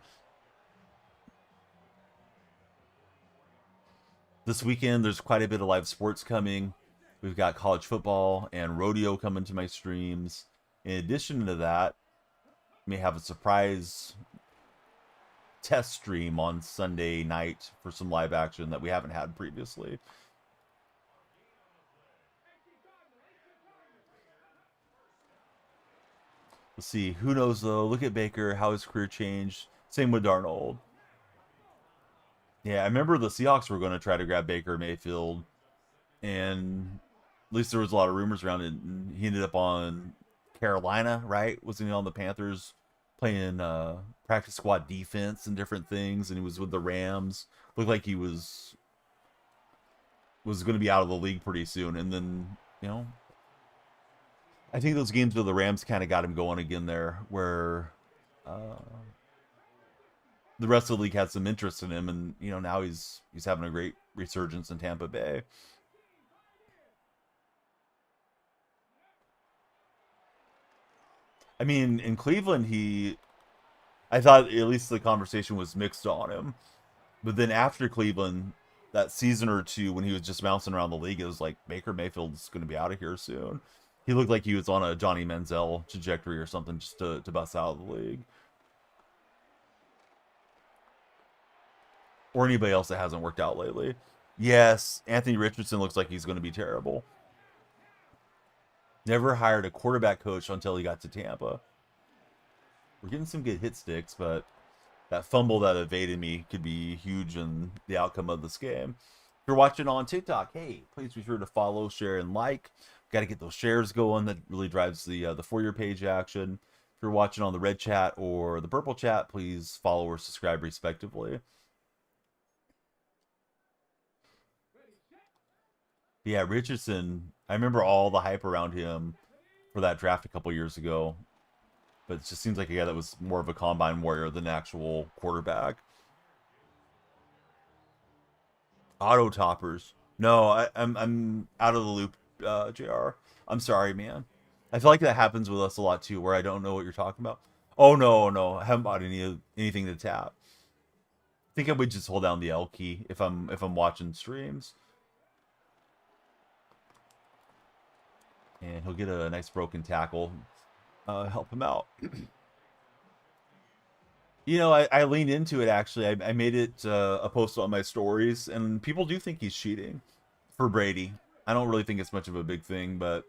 This weekend, there's quite a bit of live sports coming. We've got college football and rodeo coming to my streams. In addition to that, may have a surprise test stream on Sunday night for some live action that we haven't had previously. Let's see. Who knows, though? Look at Baker, how his career changed. Same with Darnold. Yeah, I remember the Seahawks were going to try to grab Baker Mayfield, and at least there was a lot of rumors around it. And he ended up on Carolina, right? Wasn't he on the Panthers playing practice squad defense and different things? And he was with the Rams. Looked like he was going to be out of the league pretty soon. And then, I think those games with the Rams kind of got him going again there, where the rest of the league had some interest in him, and now he's having a great resurgence in Tampa Bay. I mean, in Cleveland, I thought at least the conversation was mixed on him, but then after Cleveland, that season or two when he was just bouncing around the league, it was like Baker Mayfield's going to be out of here soon. He looked like he was on a Johnny Manziel trajectory or something just to bust out of the league. Or anybody else that hasn't worked out lately. Yes, Anthony Richardson looks like he's going to be terrible. Never hired a quarterback coach until he got to Tampa. We're getting some good hit sticks, but that fumble that evaded me could be huge in the outcome of this game. If you're watching on TikTok, hey, please be sure to follow, share, and like. Got to get those shares going. That really drives the For Your Page action. If you're watching on the red chat or the purple chat, please follow or subscribe respectively. Yeah, Richardson, I remember all the hype around him for that draft a couple years ago. But it just seems like a guy that was more of a combine warrior than an actual quarterback. Auto toppers. No, I'm out of the loop, JR. I'm sorry, man. I feel like that happens with us a lot too, where I don't know what you're talking about. Oh no, I haven't bought anything to tap. I think I would just hold down the L key if I'm watching streams. And he'll get a nice broken tackle. Help him out. I leaned into it, actually. I made it a post on my stories, and people do think he's cheating for Brady. I don't really think it's much of a big thing, but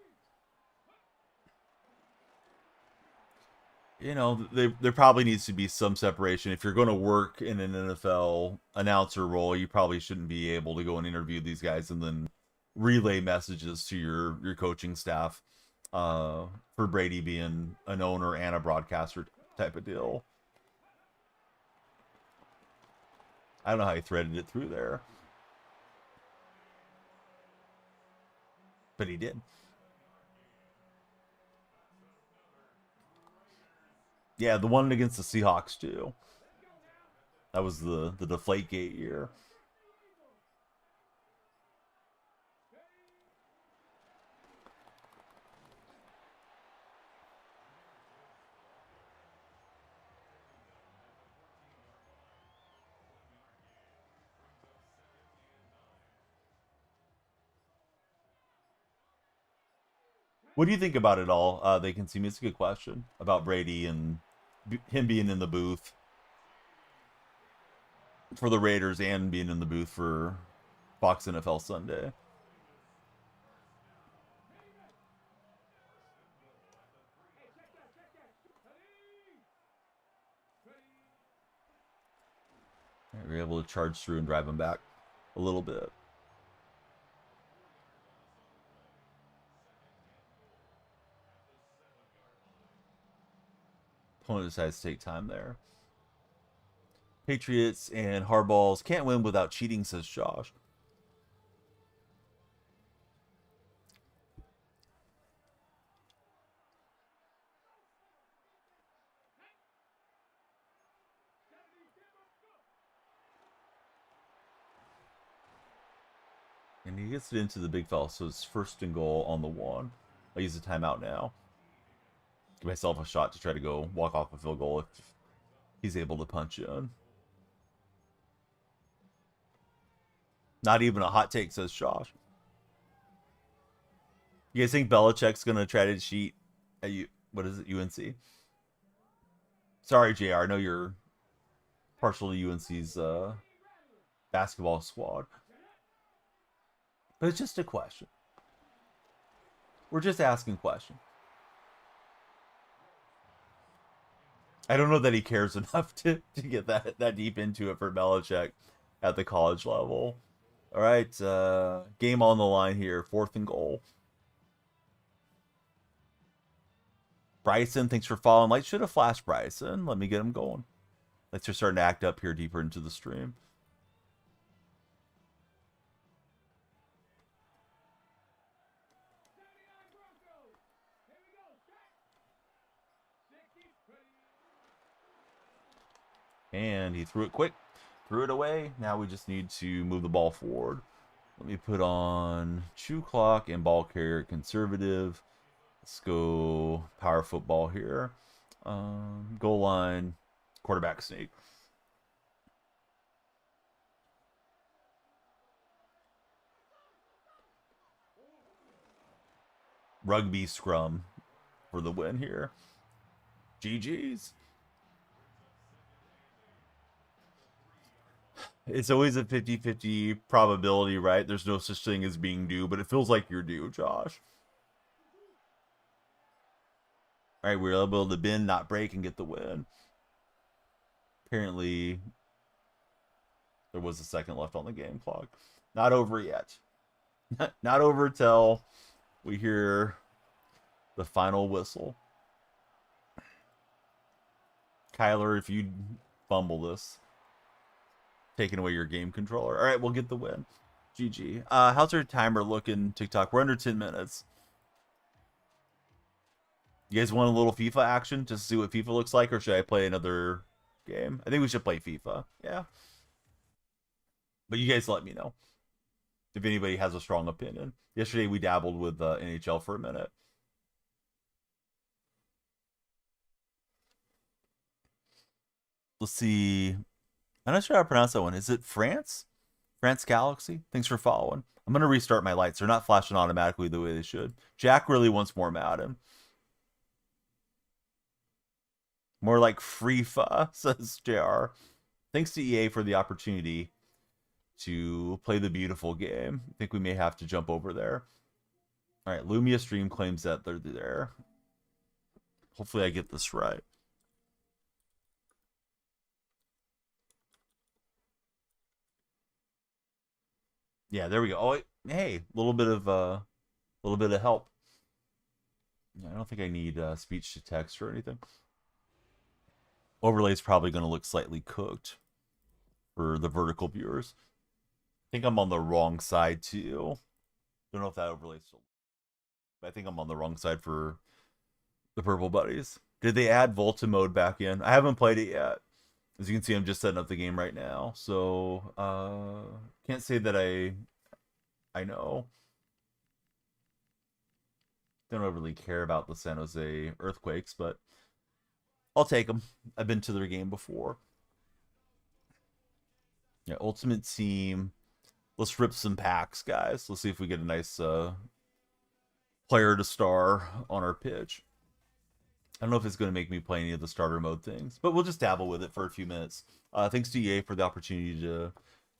there probably needs to be some separation. If you're going to work in an NFL announcer role, you probably shouldn't be able to go and interview these guys and then relay messages to your coaching staff for Brady being an owner and a broadcaster type of deal. I don't know how he threaded it through there, but he did. Yeah, the one against the Seahawks too. That was the Deflategate year. What do you think about it all? They can see me. It's a good question about Brady and him being in the booth. for the Raiders and being in the booth for Fox NFL Sunday. We're able to charge through and drive them back a little bit. Opponent decides to take time there. Patriots and Hardballs can't win without cheating, says Josh. And he gets it into the big fella, so it's 1st and goal on the 1. I'll use the timeout now. Give myself a shot to try to go walk off a field goal if he's able to punch in. Not even a hot take, says Josh. You guys think Belichick's going to try to cheat at what is it, UNC? Sorry, JR. I know you're partial to UNC's basketball squad. But it's just a question. We're just asking questions. I don't know that he cares enough to get that deep into it for Belichick at the college level. All right, game on the line here, 4th and goal. Bryson, thanks for following. Lights should have flashed Bryson. Let me get him going. Lights are starting to act up here deeper into the stream. And he threw it quick. Threw it away. Now we just need to move the ball forward. Let me put on chew clock and ball carrier conservative. Let's go power football here. Goal line, quarterback sneak. Rugby scrum for the win here. GG's. It's always a 50-50 probability, right? There's no such thing as being due, but it feels like you're due, Josh. All right, we're able to bend, not break, and get the win. Apparently, there was a second left on the game clock. Not over yet. Not over till we hear the final whistle. Kyler, if you fumble this, taking away your game controller. All right, we'll get the win. GG. How's our timer looking, TikTok? We're under 10 minutes. You guys want a little FIFA action just to see what FIFA looks like, or should I play another game? I think we should play FIFA. Yeah. But you guys let me know if anybody has a strong opinion. Yesterday we dabbled with NHL for a minute. Let's see. I'm not sure how to pronounce that one. Is it France? France Galaxy? Thanks for following. I'm going to restart my lights. They're not flashing automatically the way they should. Jack really wants more Madden. More like Free-Fa, says JR. Thanks to EA for the opportunity to play the beautiful game. I think we may have to jump over there. All right, Lumia Stream claims that they're there. Hopefully I get this right. Yeah, there we go. Oh, hey, a little bit of help. I don't think I need speech to text or anything. Overlay is probably going to look slightly cooked for the vertical viewers. I think I'm on the wrong side too. Don't know if that overlays still. I think I'm on the wrong side for the purple buddies. Did they add Volta mode back in? I haven't played it yet. As you can see, I'm just setting up the game right now. So, can't say that I know. Don't overly care about the San Jose Earthquakes, but I'll take them. I've been to their game before. Yeah, Ultimate Team. Let's rip some packs, guys. Let's see if we get a nice player to star on our pitch. I don't know if it's going to make me play any of the starter mode things, but we'll just dabble with it for a few minutes. Thanks to EA for the opportunity to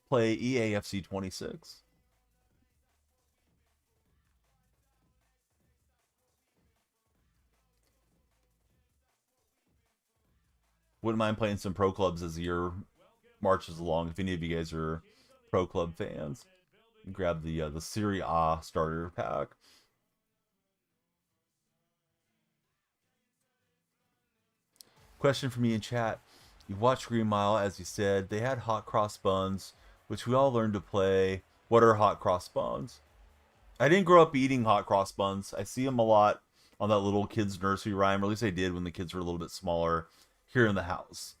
play EAFC 26. Wouldn't mind playing some pro clubs as the year marches along. If any of you guys are pro club fans, grab the Serie A starter pack. Question for me in chat. You watched Green Mile, as you said. They had hot cross buns, which we all learned to play. What are hot cross buns? I didn't grow up eating hot cross buns. I see them a lot on that little kids' nursery rhyme, or at least I did when the kids were a little bit smaller here in the house.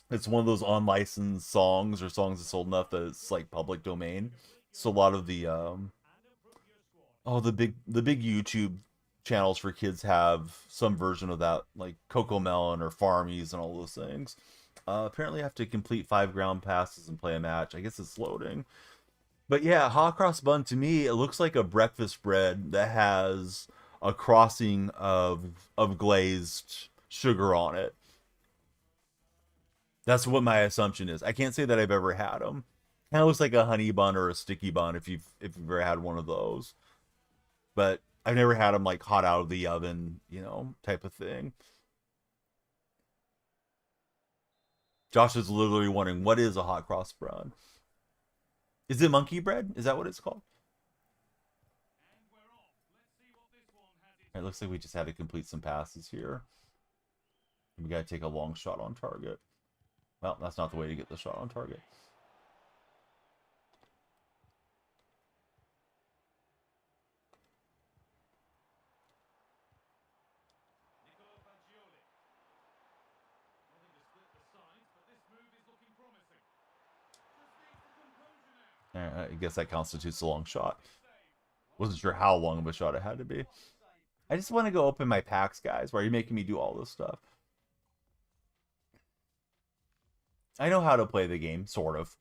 It's one of those unlicensed songs or songs that's old enough that it's like public domain. So a lot of the the big YouTube channels for kids have some version of that, like Coco Melon or Farmies and all those things. Apparently, I have to complete 5 ground passes and play a match. I guess it's loading. But yeah, hot cross bun to me, it looks like a breakfast bread that has a crossing of glazed sugar on it. That's what my assumption is. I can't say that I've ever had them. Kind of looks like a honey bun or a sticky bun if you've ever had one of those. But I've never had them like hot out of the oven, type of thing. Josh is literally wondering, what is a hot cross bun? Is it monkey bread? Is that what it's called? It looks like we just had to complete some passes here. We got to take a long shot on target. Well, that's not the way to get the shot on target. I guess that constitutes a long shot. Wasn't sure how long of a shot it had to be. I just want to go open my packs, guys. Why are you making me do all this stuff? I know how to play the game, sort of.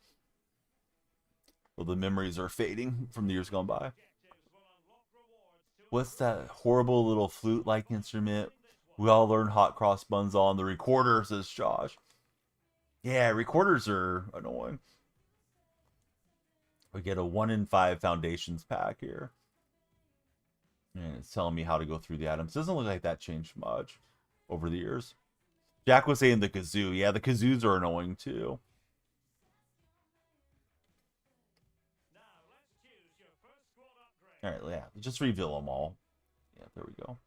Well, the memories are fading from the years gone by. What's that horrible little flute-like instrument we all learned hot cross buns on? The recorder, says Josh. Yeah, recorders are annoying. We get a 1 in 5 foundations pack here. And it's telling me how to go through the items. Doesn't look like that changed much over the years. Jack was saying the kazoo. Yeah, the kazoos are annoying too. Alright, yeah. Just reveal them all. Yeah, there we go.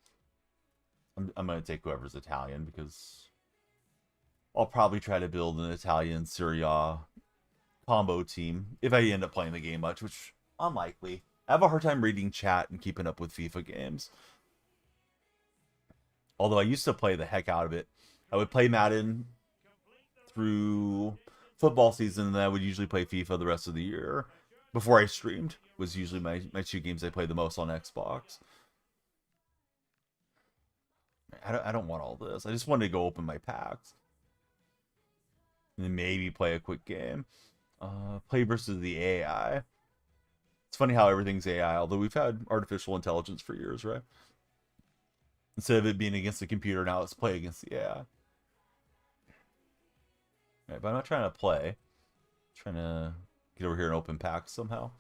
I'm going to take whoever's Italian because I'll probably try to build an Italian Serie A combo team if I end up playing the game much, which unlikely. I have a hard time reading chat and keeping up with FIFA games. Although I used to play the heck out of it. I would play Madden through football season, and then I would usually play FIFA the rest of the year. Before I streamed, was usually my 2 games I played the most on Xbox. I don't want all this. I just wanted to go open my packs. And then maybe play a quick game. Play versus the AI. It's funny how everything's AI, although we've had artificial intelligence for years, right? Instead of it being against the computer, now it's play against the AI. Right, but I'm not trying to play. I'm trying to get over here and open packs somehow.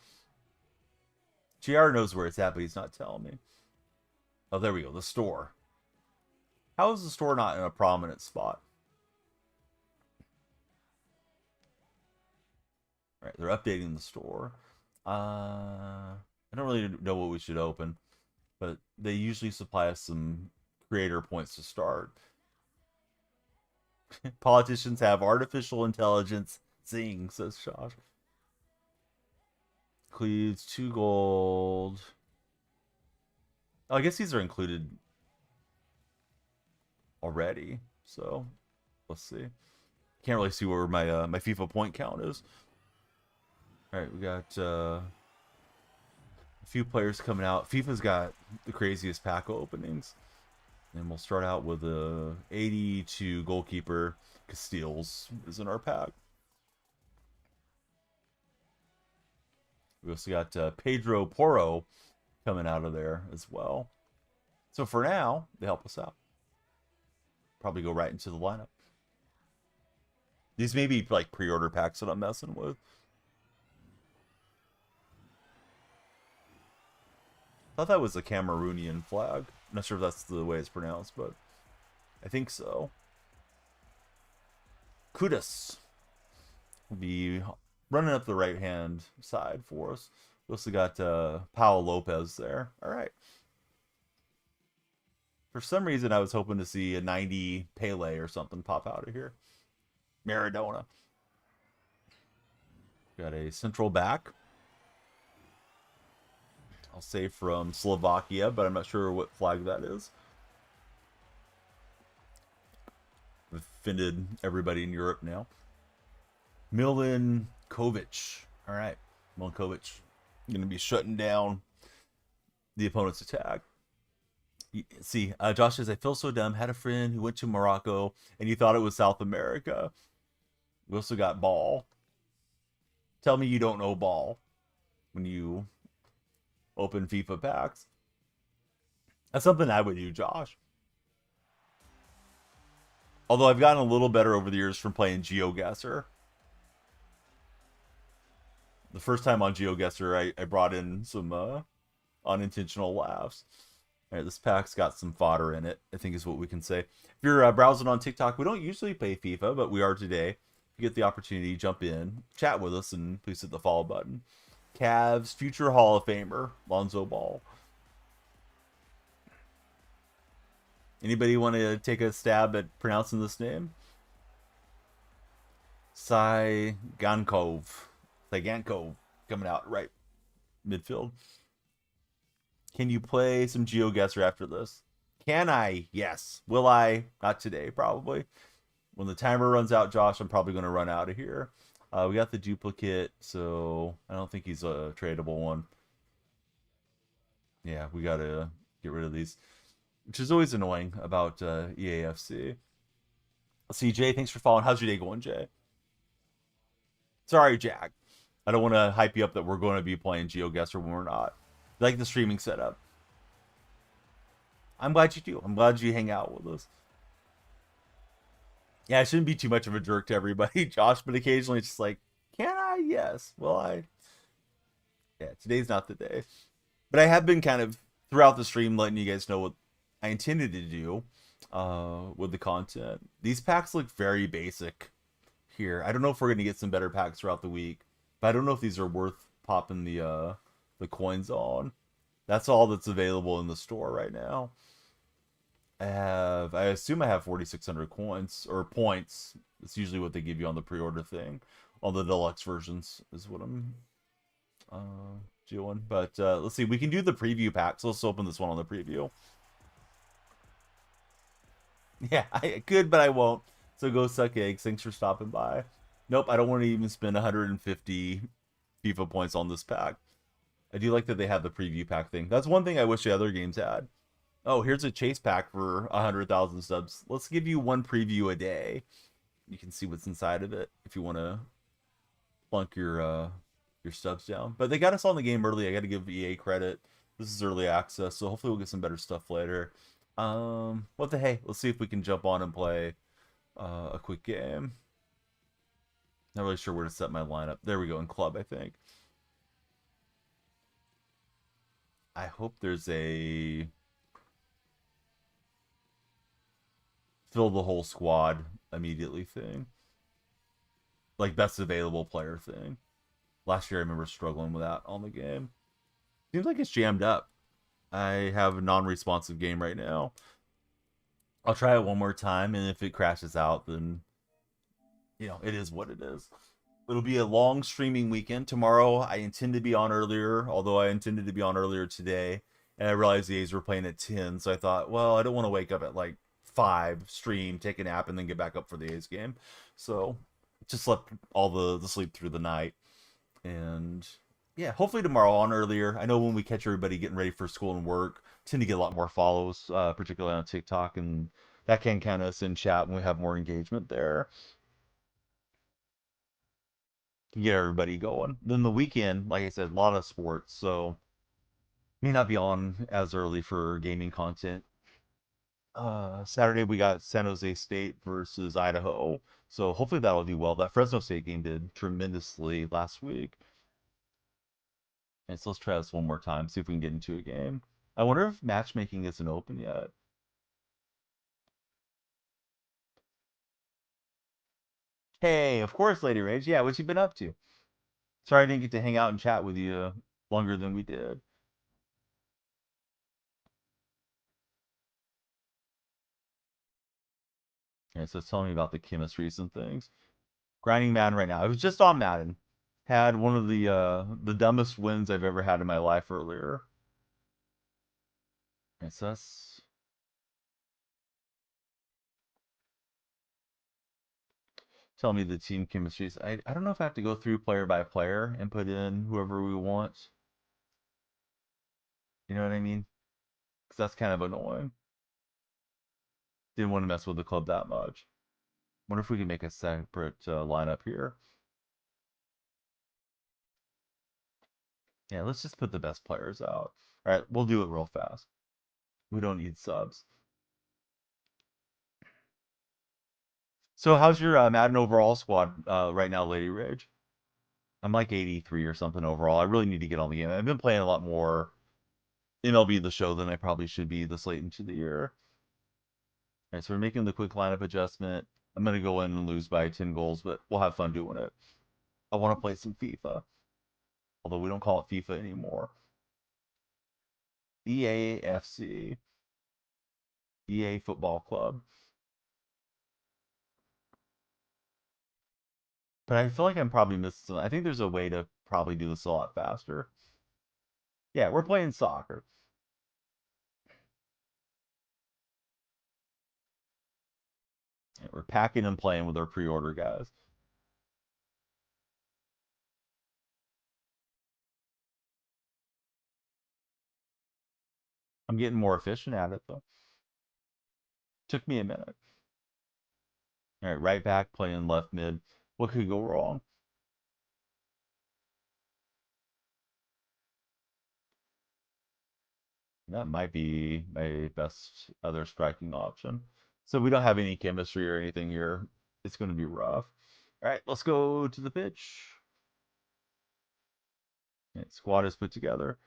JR knows where it's at, but he's not telling me. Oh, there we go. The store. How is the store not in a prominent spot? Right, they're updating the store. I don't really know what we should open, but they usually supply us some creator points to start. Politicians have artificial intelligence. Zing, says Josh. Includes 2 gold. Oh, I guess these are included already. So let's see. Can't really see where my my FIFA point count is. All right, we got a few players coming out. FIFA's got the craziest pack openings. And we'll start out with a 82 goalkeeper. Castiles is in our pack. We also got Pedro Porro coming out of there as well. So for now, they help us out. probably go right into the lineup. These may be like pre-order packs that I'm messing with. I thought that was a Cameroonian flag. I'm not sure if that's the way it's pronounced, but I think so. Kudus will be running up the right-hand side for us. We also got Paul Lopez there. All right. For some reason, I was hoping to see a 90 Pele or something pop out of here. Maradona. Got a central back. I'll say from Slovakia, but I'm not sure what flag that is. I've offended everybody in Europe now. Milinkovic. All right. Milinkovic. Going to be shutting down the opponent's attack. See, Josh says, I feel so dumb. Had a friend who went to Morocco and he thought it was South America. We also got Ball. Tell me you don't know Ball when you open FIFA packs. That's something I would do, Josh. Although I've gotten a little better over the years from playing GeoGuessr. The first time on GeoGuessr, I brought in some unintentional laughs. All right, this pack's got some fodder in it, I think is what we can say. If you're browsing on TikTok, we don't usually play FIFA, but we are today. If you get the opportunity, jump in, chat with us, and please hit the follow button. Cavs future Hall of Famer, Lonzo Ball. Anybody want to take a stab at pronouncing this name? Gankov coming out right midfield. Can you play some GeoGuessr after this? Can I? Yes. Will I? Not today, probably. When the timer runs out, Josh, I'm probably going to run out of here. We got the duplicate, so I don't think he's a tradable one. Yeah, we got to get rid of these, which is always annoying about EAFC. See, Jay, thanks for following. How's your day going, Jay? Sorry, Jack. I don't want to hype you up that we're going to be playing GeoGuessr when we're not. I like the streaming setup. I'm glad you do. I'm glad you hang out with us. Yeah, I shouldn't be too much of a jerk to everybody, Josh, but occasionally it's just like, can I? Yes. Will I? Yeah, today's not the day. But I have been kind of, throughout the stream, letting you guys know what I intended to do with the content. These packs look very basic here. I don't know if we're going to get some better packs throughout the week, but I don't know if these are worth popping the coins on. That's all that's available in the store right now. I assume I have 4,600 coins or points. It's usually what they give you on the pre-order thing. On the deluxe versions is what I'm doing. But let's see, we can do the preview pack. So let's open this one on the preview. Yeah, I could, but I won't. So go suck eggs. Thanks for stopping by. Nope, I don't want to even spend 150 FIFA points on this pack. I do like that they have the preview pack thing. That's one thing I wish the other games had. Oh, here's a chase pack for 100,000 subs. Let's give you one preview a day. You can see what's inside of it if you want to plunk your subs down. But they got us on the game early. I got to give EA credit. This is early access, so hopefully we'll get some better stuff later. What the hey? Let's see if we can jump on and play a quick game. Not really sure where to set my lineup. There we go, in club, I think. I hope there's a fill the whole squad immediately thing. Like best available player thing. Last year I remember struggling with that on the game. Seems like it's jammed up. I have a non-responsive game right now. I'll try it one more time, and if it crashes out, then, you know, it is what it is. It'll be a long streaming weekend. Tomorrow, I intend to be on earlier, although I intended to be on earlier today, and I realized the A's were playing at 10, so I thought, well, I don't want to wake up at, like, 5, stream, take a nap, and then get back up for the A's game. So, just slept all the sleep through the night, and yeah, hopefully tomorrow on earlier. I know when we catch everybody getting ready for school and work, tend to get a lot more follows, particularly on TikTok, and that can count us in chat when we have more engagement there. Can get everybody going. Then the weekend, like I said, a lot of sports, so may not be on as early for gaming content. Saturday we got San Jose State versus Idaho. So hopefully that'll do well. That Fresno State game did tremendously last week. And so let's try this one more time, see if we can get into a game. I wonder if matchmaking isn't open yet. Hey, of course, Lady Rage. Yeah, what you been up to? Sorry I didn't get to hang out and chat with you longer than we did. Okay, so it's telling me about the chemistries and things. Grinding Madden right now. I was just on Madden. Had one of the dumbest wins I've ever had in my life earlier. And so that's telling me the team chemistries. I don't know if I have to go through player by player and put in whoever we want. You know what I mean? Because that's kind of annoying. Didn't want to mess with the club that much. Wonder if we can make a separate lineup here. Yeah, let's just put the best players out. All right, we'll do it real fast. We don't need subs. So how's your Madden overall squad right now, Lady Rage? I'm like 83 or something overall. I really need to get on the game. I've been playing a lot more MLB The Show than I probably should be this late into the year. All right, so we're making the quick lineup adjustment. I'm going to go in and lose by 10 goals, but we'll have fun doing it. I want to play some FIFA, although we don't call it FIFA anymore. EAFC, EA Football Club. But I feel like I'm probably missing something. I think there's a way to probably do this a lot faster. Yeah, we're playing soccer. Yeah, we're packing and playing with our pre-order guys. I'm getting more efficient at it though. Took me a minute. All right, right back playing left mid. What could go wrong? That might be my best other striking option. So we don't have any chemistry or anything here. It's going to be rough. All right, let's go to the pitch. Okay, squad is put together.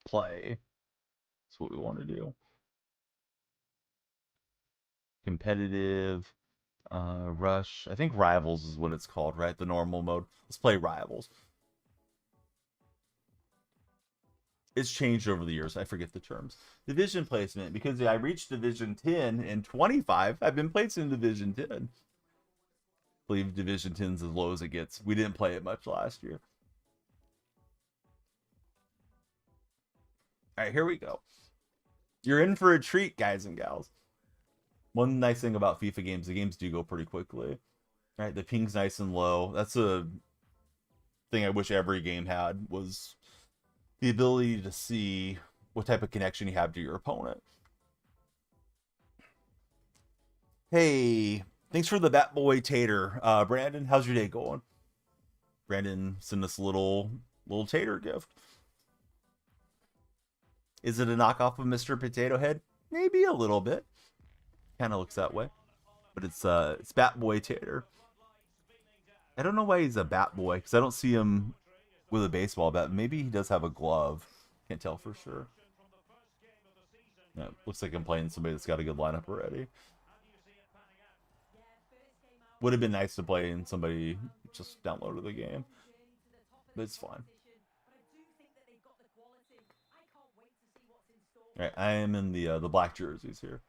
Play. That's what we want to do. Competitive. Rush. I think Rivals is what it's called, right? The normal mode. Let's play Rivals. It's changed over the years. I forget the terms. Division placement, because I reached Division 10 and 25. I've been placed in Division 10. I believe Division 10's as low as it gets. We didn't play it much last year. All right, here we go. You're in for a treat, guys and gals. One nice thing about FIFA games, the games do go pretty quickly. All right, the ping's nice and low. That's a thing I wish every game had, was the ability to see what type of connection you have to your opponent. Hey, thanks for the Bat Boy Tater, Brandon. How's your day going? Brandon sent us a little tater gift. Is it a knockoff of Mr. Potato Head? Maybe a little bit. Kind of looks that way, but it's Bat Boy Tater. I don't know why he's a Bat Boy because I don't see him with a baseball bat. Maybe he does have a glove. Can't tell for sure. Yeah, looks like I'm playing somebody that's got a good lineup already. Would have been nice to play in somebody just downloaded the game, but it's fine. All right, I am in the black jerseys here.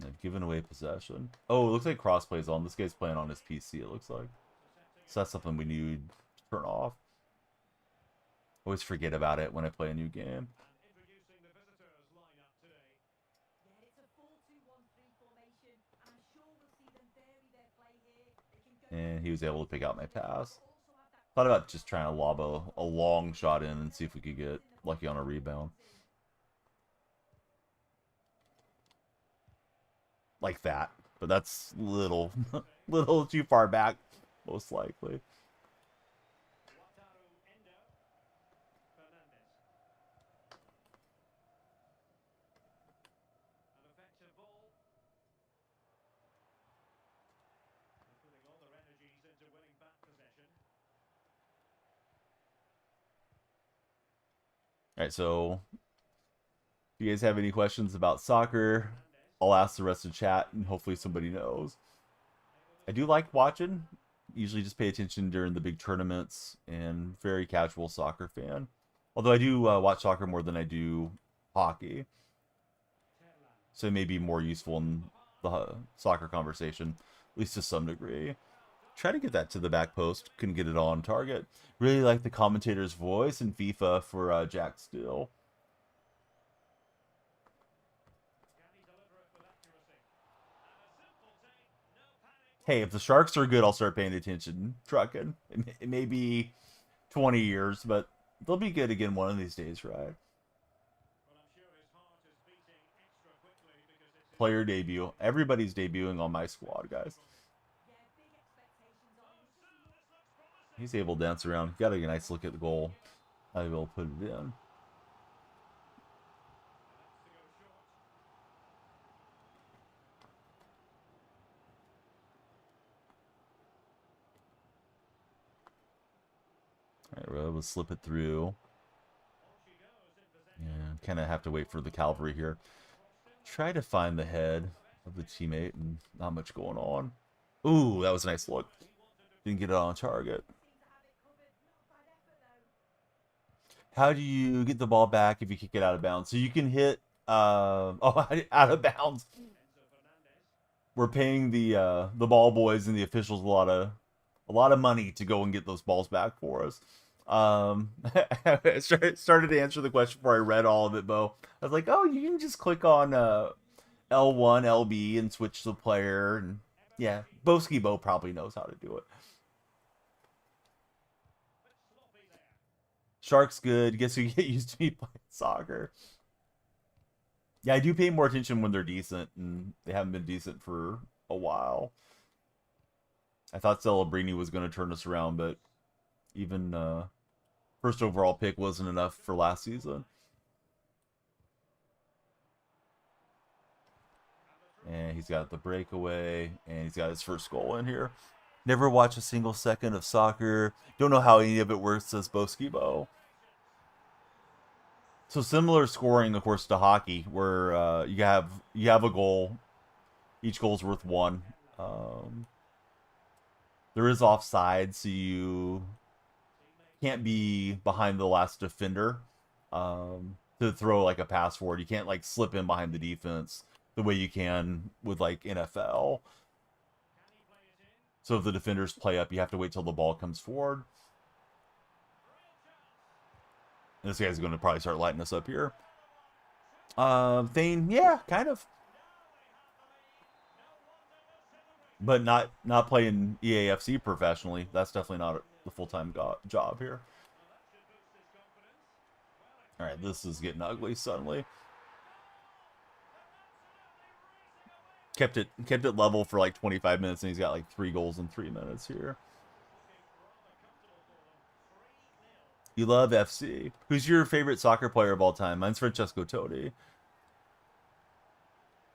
I've given away possession. Oh, it looks like crossplay's on. This guy's playing on his PC, it looks like. So that's something we need to turn off. Always forget about it when I play a new game. And he was able to pick out my pass. Thought about just trying to lob a long shot in and see if we could get lucky on a rebound. Like that. But that's little too far back, most likely. All right, so if you guys have any questions about soccer, I'll ask the rest of the chat, and hopefully somebody knows. I do like watching. Usually just pay attention during the big tournaments, and very casual soccer fan. Although I do watch soccer more than I do hockey. So it may be more useful in the soccer conversation, at least to some degree. Try to get that to the back post. Couldn't get it on target. Really like the commentator's voice in FIFA for Jack Steele. Hey, if the Sharks are good, I'll start paying attention. Trucking. It may be 20 years, but they'll be good again one of these days, right? Player debut. Everybody's debuting on my squad, guys. He's able to dance around. Got a nice look at the goal. I will put it in. Alright, we're able to slip it through. Yeah, kind of have to wait for the cavalry here. Try to find the head of the teammate, and not much going on. Ooh, that was a nice look. Didn't get it on target. How do you get the ball back if you kick it out of bounds? So you can hit oh, out of bounds. We're paying the ball boys and the officials a lot of money to go and get those balls back for us. I started to answer the question before I read all of it, Bo. I was like, oh, you can just click on L1, LB, and switch the player. And yeah, Boski Bo probably knows how to do it. Sharks good. Guess we get used to me playing soccer. Yeah, I do pay more attention when they're decent, and they haven't been decent for a while. I thought Celebrini was going to turn us around, but even first overall pick wasn't enough for last season. And he's got the breakaway, and he's got his first goal in here. Never watch a single second of soccer. Don't know how any of it works, says Boski Bo. So similar scoring, of course, to hockey, where you have a goal. Each goal's worth one. There is offside, so you can't be behind the last defender to throw like a pass forward. You can't like slip in behind the defense the way you can with like NFL. So if the defenders play up, you have to wait till the ball comes forward. And this guy's going to probably start lighting us up here. Thane, yeah, kind of. But not playing EAFC professionally. That's definitely not the full-time job here. All right, this is getting ugly suddenly. Kept it level for like 25 minutes, and he's got like 3 goals in 3 minutes here. You love FC. Who's your favorite soccer player of all time? Mine's Francesco Totti.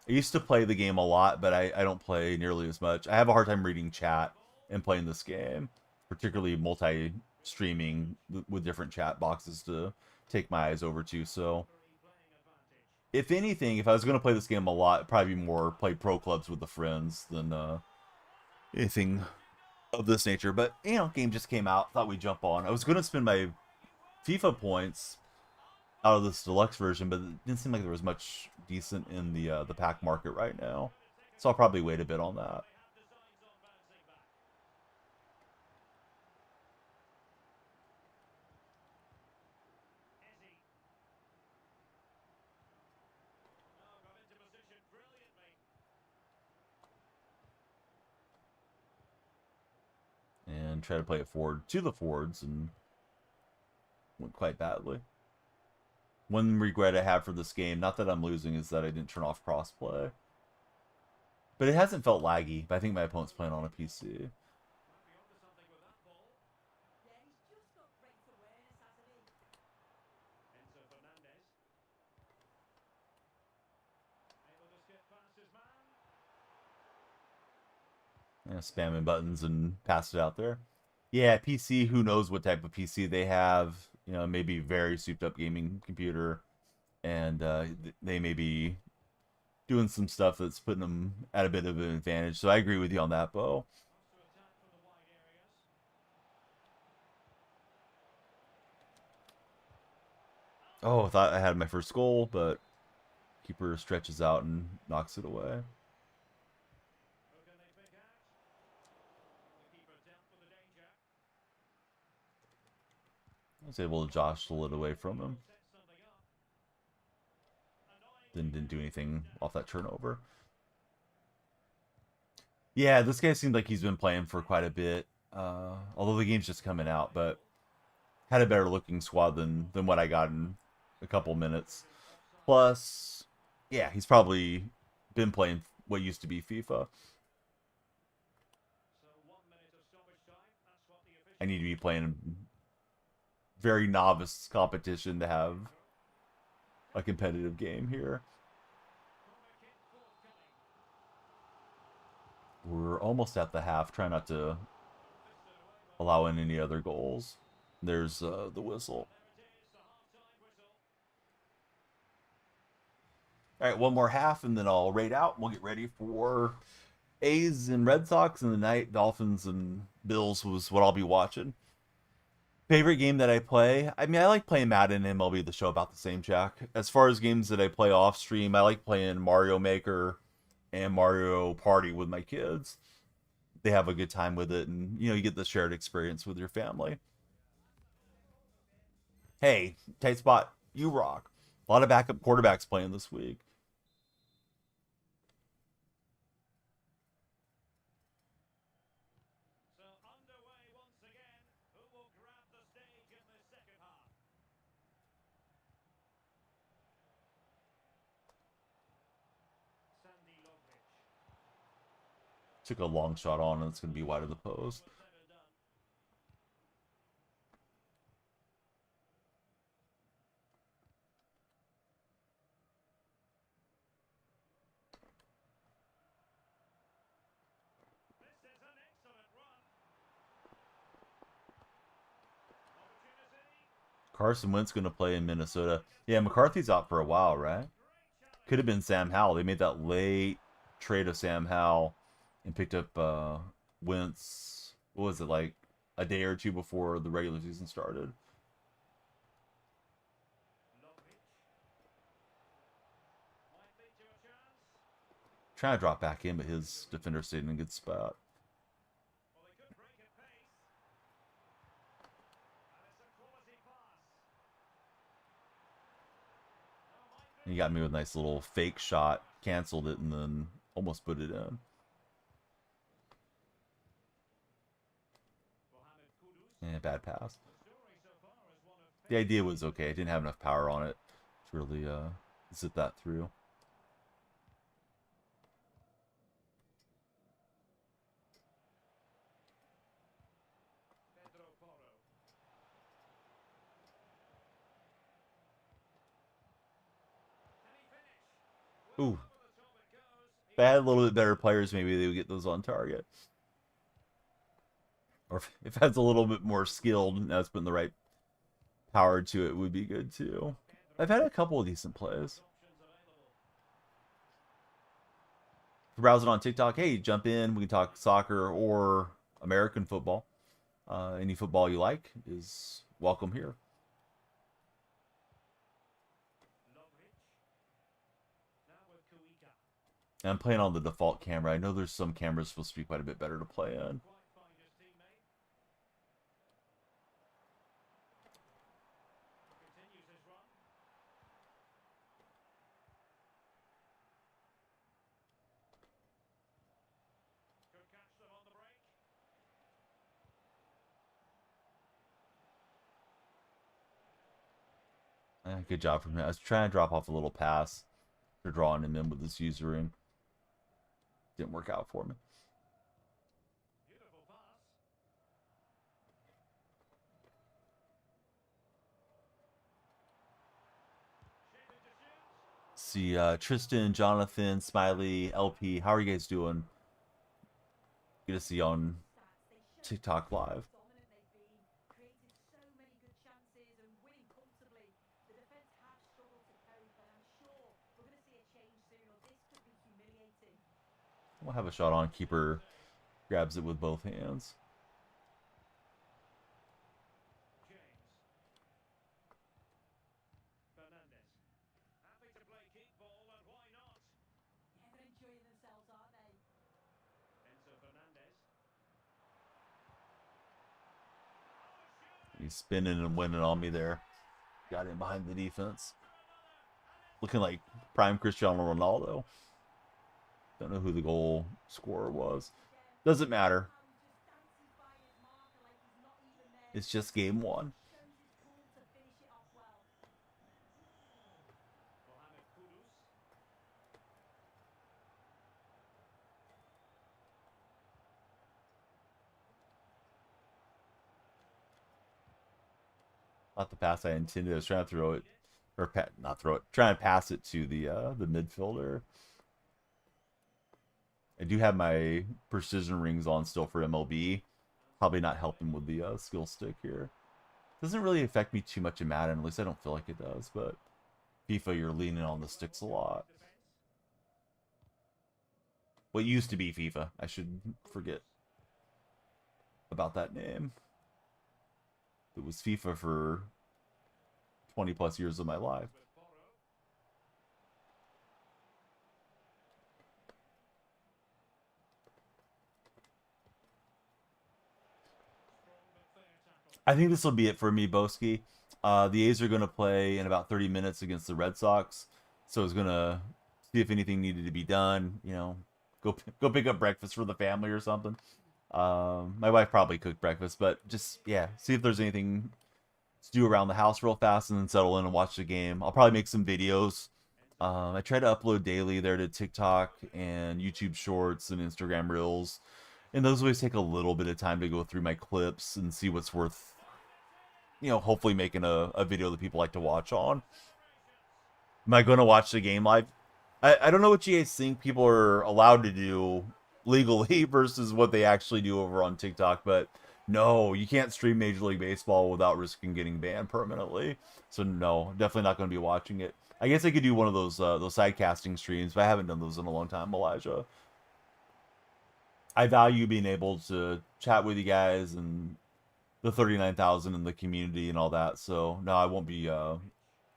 I used to play the game a lot, but I don't play nearly as much. I have a hard time reading chat and playing this game, particularly multi-streaming with different chat boxes to take my eyes over to. So, if anything, if I was going to play this game a lot, it'd probably be more play pro clubs with the friends than anything of this nature. But, you know, game just came out. Thought we'd jump on. I was going to spend my FIFA points out of this deluxe version, but it didn't seem like there was much decent in the pack market right now. So I'll probably wait a bit on that. And try to play it forward to the forwards, and went quite badly. One regret I have for this game, not that I'm losing, is that I didn't turn off crossplay. But it hasn't felt laggy, but I think my opponent's playing on a PC. Yeah, spamming buttons and passed it out there. Yeah, PC, who knows what type of PC they have. You know, maybe very souped up gaming computer, and they may be doing some stuff that's putting them at a bit of an advantage. So I agree with you on that, Bo. Oh, I thought I had my first goal, but keeper stretches out and knocks it away. I was able to jostle it away from him. Then didn't do anything off that turnover. Yeah, this guy seems like he's been playing for quite a bit. Although the game's just coming out, but had a better looking squad than what I got in a couple minutes. Plus, yeah, he's probably been playing what used to be FIFA. I need to be playing very novice competition to have a competitive game here. We're almost at the half. Try not to allow in any other goals. There's the whistle. All right, one more half, and then I'll rate out. We'll get ready for A's and Red Sox, and the night Dolphins and Bills was what I'll be watching. Favorite game that I play? I mean, I like playing Madden and MLB The Show about the same, Jack. As far as games that I play off stream, I like playing Mario Maker and Mario Party with my kids. They have a good time with it, and you know, you get the shared experience with your family. Hey, tight spot, you rock. A lot of backup quarterbacks playing this week. Took a long shot on, and it's going to be wide of the post. Carson Wentz going to play in Minnesota. Yeah, McCarthy's out for a while, right? Could have been Sam Howell. They made that late trade of Sam Howell and picked up Wentz. What was it, like a day or two before the regular season started? Trying to drop back in, but his defender stayed in a good spot. He got me with a nice little fake shot, canceled it, and then almost put it in. Yeah, bad pass. The idea was okay. I didn't have enough power on it to really zip that through. Ooh. If I had a little bit better players, maybe they would get those on target. Or if I was a little bit more skilled and I was putting the right power to it, would be good too. I've had a couple of decent plays. Browsing on TikTok, hey, jump in. We can talk soccer or American football. Any football you like is welcome here. And I'm playing on the default camera. I know there's some cameras supposed to be quite a bit better to play in. Good job from him. I was trying to drop off a little pass for drawing him in with this usering. Didn't work out for me. See, Tristan, Jonathan, Smiley, LP, how are you guys doing? Good to see you on TikTok Live. We'll have a shot on. Keeper grabs it with both hands. He's spinning and winning on me there. Got in behind the defense. Looking like prime Cristiano Ronaldo. Don't know who the goal scorer was. Doesn't matter. It's just game one. Not the pass I intended. I was trying to throw it, or not throw it. Trying to pass it to the midfielder. I do have my precision rings on still for MLB. Probably not helping with the skill stick here. Doesn't really affect me too much in Madden. At least I don't feel like it does. But FIFA, you're leaning on the sticks a lot. What used to be FIFA. I should forget about that name. It was FIFA for 20 plus years of my life. I think this will be it for me, Boski. The A's are going to play in about 30 minutes against the Red Sox. So I was going to see if anything needed to be done. You know, go pick up breakfast for the family or something. My wife probably cooked breakfast, but just, yeah, see if there's anything to do around the house real fast and then settle in and watch the game. I'll probably make some videos. I try to upload daily there to TikTok and YouTube Shorts and Instagram Reels. And those always take a little bit of time to go through my clips and see what's worth, you know, hopefully making a video that people like to watch on. Am I going to watch the game live? I don't know what you guys think people are allowed to do legally versus what they actually do over on TikTok, but no, you can't stream Major League Baseball without risking getting banned permanently. So no, definitely not going to be watching it. I guess I could do one of those side casting streams, but I haven't done those in a long time, Elijah. I value being able to chat with you guys and the 39,000 in the community and all that. So no, I won't be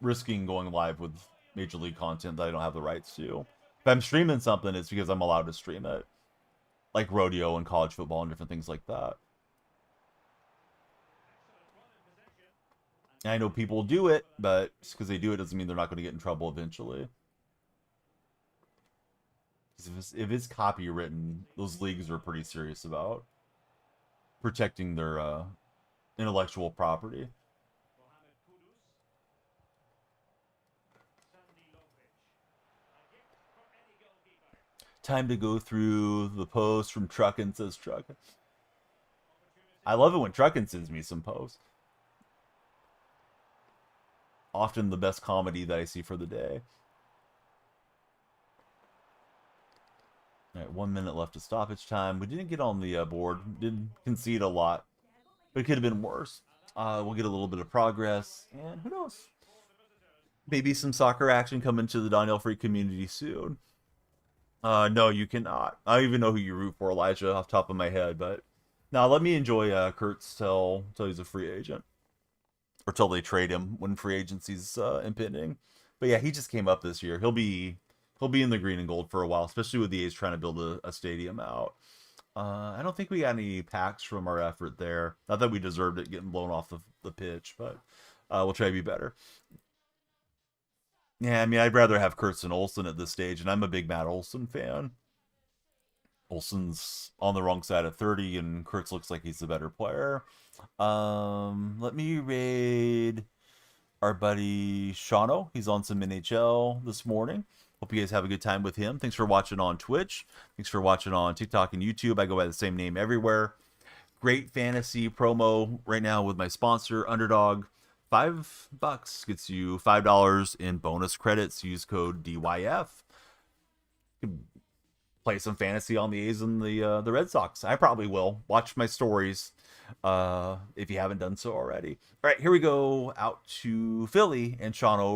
risking going live with Major League content that I don't have the rights to. If I'm streaming something, it's because I'm allowed to stream it, like rodeo and college football and different things like that. And I know people do it, but just because they do it doesn't mean they're not going to get in trouble eventually. If it's copywritten, those leagues are pretty serious about protecting their intellectual property. Time to go through the post from Truckin' says Truckin'. I love it when Truckin' sends me some posts. Often the best comedy that I see for the day. All right, 1 minute left of stoppage time. We didn't get on the board. Didn't concede a lot, but it could have been worse. We'll get a little bit of progress, and who knows? Maybe some soccer action coming to the Donnell Free community soon. No, you cannot. I don't even know who you root for, Elijah, off the top of my head. But now let me enjoy Kurtz till he's a free agent, or till they trade him when free agency's impending. But yeah, he just came up this year. He'll be in the green and gold for a while, especially with the A's trying to build a stadium out. I don't think we got any packs from our effort there. Not that we deserved it getting blown off the pitch, but we'll try to be better. Yeah, I mean, I'd rather have Kurtz than Olsen at this stage, and I'm a big Matt Olsen fan. Olsen's on the wrong side of 30, and Kurtz looks like he's the better player. Let me raid our buddy Shano. He's on some NHL this morning. Hope you guys have a good time with him. Thanks for watching on Twitch. Thanks for watching on TikTok and YouTube. I go by the same name everywhere. Great fantasy promo right now with my sponsor, Underdog. $5 gets you $5 in bonus credits. Use code DYF. You can play some fantasy on the A's and the Red Sox. I probably will. Watch my stories if you haven't done so already. All right, here we go out to Philly and Shano